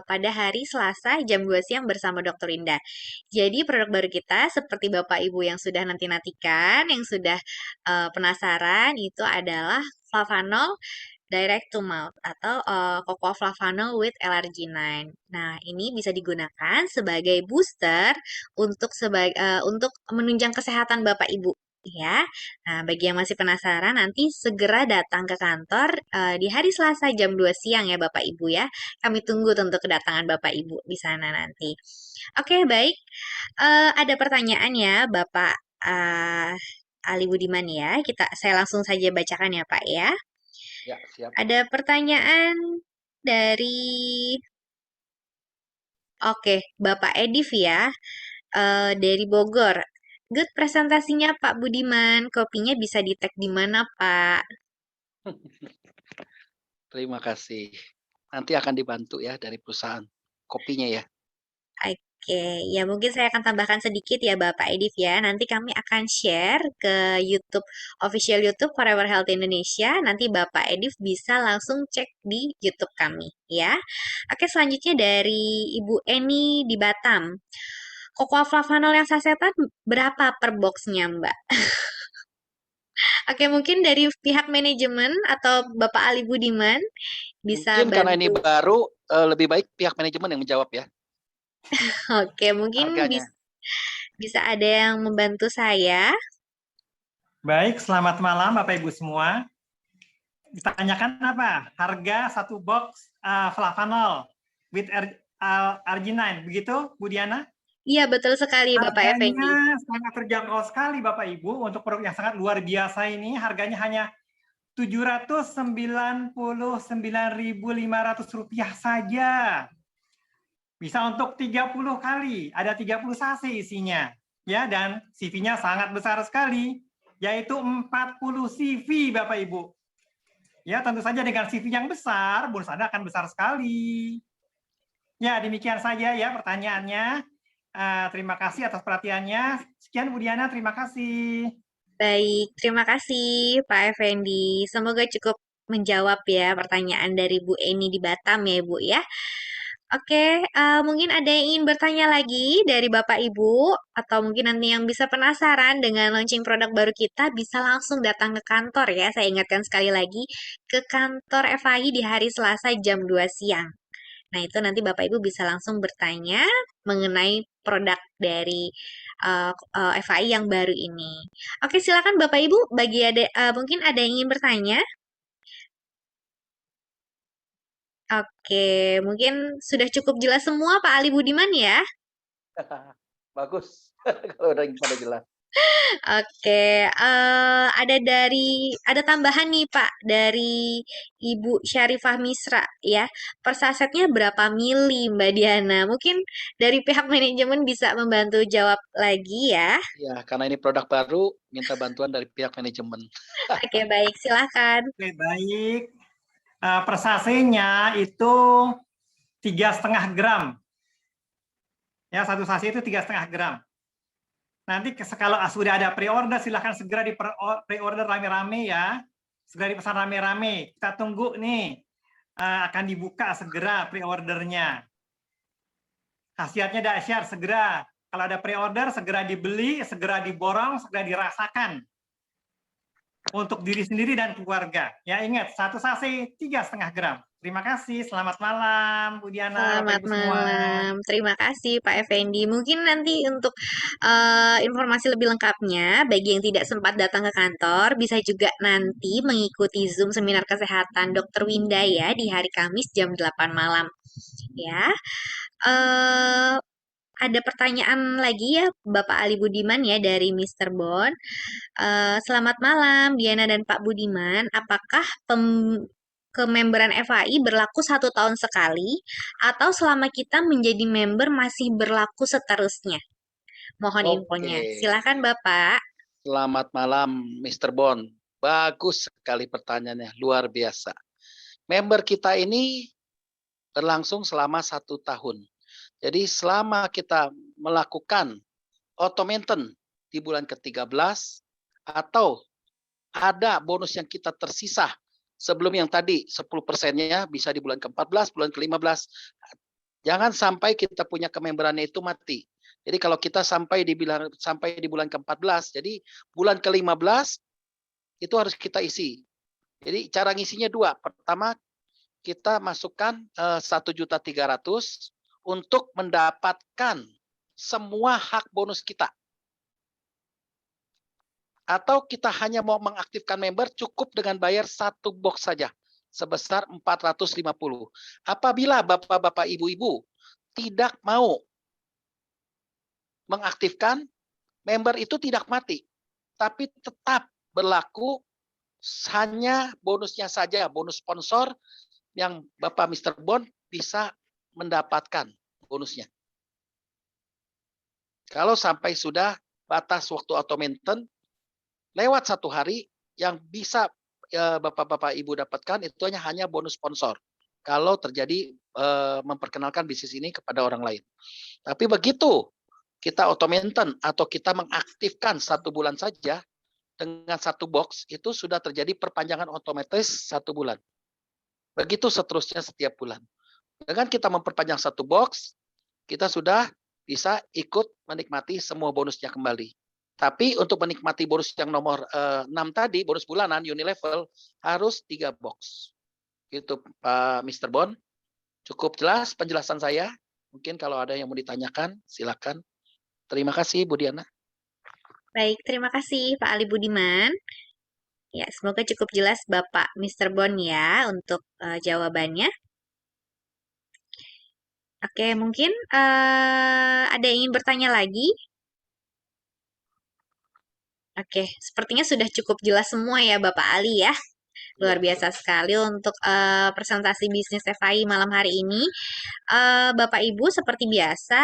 pada hari Selasa jam 2 siang bersama Dr. Indah. Jadi produk baru kita seperti Bapak Ibu yang sudah nanti-nantikan, yang sudah penasaran itu adalah Flavanol direct to mouth atau Cocoa Flavanol with LRG9. Nah, ini bisa digunakan sebagai booster untuk menunjang kesehatan Bapak Ibu ya. Nah, bagi yang masih penasaran nanti segera datang ke kantor di hari Selasa jam 2 siang ya Bapak Ibu ya. Kami tunggu tentu kedatangan Bapak Ibu di sana nanti. Oke, baik. Ada pertanyaan ya Bapak Ali Budiman ya. Saya langsung saja bacakan ya Pak ya. Ya, siap. Ada pertanyaan dari Bapak Edif ya, dari Bogor. Good presentasinya Pak Budiman, kopinya bisa di-tag di mana Pak? Terima kasih. Nanti akan dibantu ya dari perusahaan kopinya ya. Oke, ya mungkin saya akan tambahkan sedikit ya Bapak Edif ya. Nanti kami akan share ke YouTube, official YouTube Forever Health Indonesia. Nanti Bapak Edif bisa langsung cek di YouTube kami ya. Oke, selanjutnya dari Ibu Eni di Batam. Cocoa Flavanol yang sasetan berapa per boxnya Mbak? Oke, mungkin dari pihak manajemen atau Bapak Ali Budiman bisa Mungkin karena ini bantu. baru, lebih baik pihak manajemen yang menjawab ya. Oke, mungkin Harganya. bisa ada yang membantu saya. Baik, selamat malam Bapak Ibu semua. Ditanyakan apa? Harga satu box Flavanol with RG9, begitu Bu Diana? Iya, betul sekali Bapak Effendi. Harganya sangat terjangkau sekali Bapak Ibu untuk produk yang sangat luar biasa ini. Harganya hanya Rp799.500 saja. Bisa untuk 30 kali, ada 30 cc isinya. Ya, dan CV-nya sangat besar sekali, yaitu 40 CV Bapak Ibu. Ya, tentu saja dengan CV yang besar, bonus Anda akan besar sekali. Ya, demikian saja ya pertanyaannya. Terima kasih atas perhatiannya. Sekian Bu Diana, terima kasih. Baik, terima kasih Pak Effendi. Semoga cukup menjawab ya pertanyaan dari Bu Eni di Batam ya Bu ya. Oke, mungkin ada yang ingin bertanya lagi dari Bapak Ibu, atau mungkin nanti yang bisa penasaran dengan launching produk baru kita, bisa langsung datang ke kantor ya. Saya ingatkan sekali lagi, ke kantor FAI di hari Selasa jam 2 siang. Nah, itu nanti Bapak Ibu bisa langsung bertanya mengenai produk dari FAI yang baru ini. Oke, silakan Bapak Ibu, mungkin ada yang ingin bertanya. Oke, mungkin sudah cukup jelas semua Pak Ali Budiman ya. Bagus kalau udah pada jelas. Oke, ada tambahan nih Pak dari Ibu Syarifah Misra ya. Per sasetnya berapa mili Mbak Diana? Mungkin dari pihak manajemen bisa membantu jawab lagi ya. Ya, karena ini produk baru, minta bantuan dari pihak manajemen. Oke, baik, silahkan. Oke, baik. Per sacenya itu 3,5 gram. Ya, satu sachet itu 3,5 gram. Nanti kalau sudah ada pre-order, silahkan segera di pre-order rame-rame ya. segera dipesan rame-rame. Kita tunggu nih, akan dibuka segera pre-ordernya. Khasiatnya dahsyat, segera. Kalau ada pre-order, segera dibeli, segera diborong, segera dirasakan. Untuk diri sendiri dan keluarga. Ya ingat, 1 sachet 3,5 gram. Terima kasih, selamat malam Bu Diana, Bapak Selamat Ibu semua. malam. Terima kasih Pak Effendi. Mungkin nanti untuk informasi lebih lengkapnya, bagi yang tidak sempat datang ke kantor, bisa juga nanti mengikuti Zoom Seminar Kesehatan Dr. Winda ya di hari Kamis jam 8 malam. Ya. Ada pertanyaan lagi ya Bapak Ali Budiman ya dari Mr. Bon. Selamat malam Diana dan Pak Budiman. Apakah kememberan FAI berlaku 1 tahun sekali atau selama kita menjadi member masih berlaku seterusnya? Mohon infonya. Oke. Silakan Bapak. Selamat malam, Mr. Bon. Bagus sekali pertanyaannya, luar biasa. Member kita ini berlangsung selama 1 tahun. Jadi selama kita melakukan auto maintain di bulan ke-13 atau ada bonus yang kita tersisa sebelum yang tadi 10%-nya bisa di bulan ke-14, bulan ke-15. Jangan sampai kita punya kememberannya itu mati. Jadi kalau kita sampai di bulan ke-14, jadi bulan ke-15 itu harus kita isi. Jadi cara ngisinya 2. Pertama, kita masukkan 1.300.000 untuk mendapatkan semua hak bonus kita. Atau kita hanya mau mengaktifkan member, cukup dengan bayar 1 box saja sebesar 450. Apabila Bapak-bapak, Ibu-ibu tidak mau mengaktifkan, member itu tidak mati, tapi tetap berlaku hanya bonusnya saja, bonus sponsor yang Bapak Mr. Bon bisa mendapatkan bonusnya. Kalau sampai sudah batas waktu auto maintain, lewat 1 hari yang bisa Bapak-bapak Ibu dapatkan itu hanya bonus sponsor. Kalau terjadi memperkenalkan bisnis ini kepada orang lain. Tapi begitu kita auto maintain atau kita mengaktifkan 1 bulan saja dengan 1 box, itu sudah terjadi perpanjangan otomatis 1 bulan. Begitu seterusnya setiap bulan. Dengan kita memperpanjang 1 box, kita sudah bisa ikut menikmati semua bonusnya kembali. Tapi untuk menikmati bonus yang nomor 6 tadi, bonus bulanan, Unilevel, harus 3 box. Gitu Pak Mr. Bon. Cukup jelas penjelasan saya. Mungkin kalau ada yang mau ditanyakan, silakan. Terima kasih Bu Diana. Baik, terima kasih Pak Ali Budiman. Ya, semoga cukup jelas Bapak Mr. Bon ya untuk jawabannya. Oke, mungkin ada yang ingin bertanya lagi? Oke, sepertinya sudah cukup jelas semua ya Bapak Ali ya. Luar biasa sekali untuk presentasi bisnis FAI malam hari ini. Bapak Ibu, seperti biasa,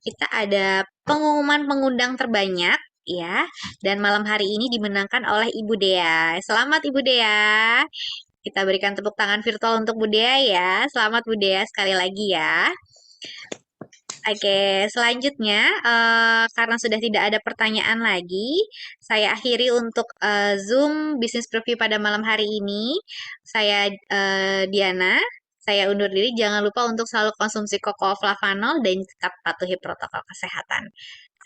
kita ada pengumuman pengundang terbanyak ya. Dan malam hari ini dimenangkan oleh Ibu Dea. Selamat Ibu Dea. Kita berikan tepuk tangan virtual untuk Bu Dea ya. Selamat Bu Dea sekali lagi ya. Oke, selanjutnya karena sudah tidak ada pertanyaan lagi, saya akhiri untuk Zoom Business Preview pada malam hari ini. Saya Diana, saya undur diri. Jangan lupa untuk selalu konsumsi koko flavanol dan tetap patuhi protokol kesehatan.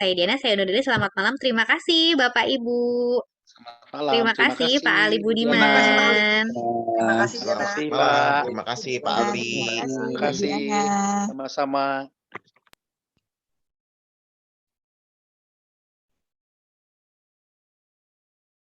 Saya Diana, saya undur diri. Selamat malam. Terima kasih Bapak Ibu. Selamat malam. Terima kasih Pak Ali Budiman. Terima kasih, Diana. Terima kasih Malam. Pak. Terima kasih Pak Ali. Terima kasih. Sama-sama.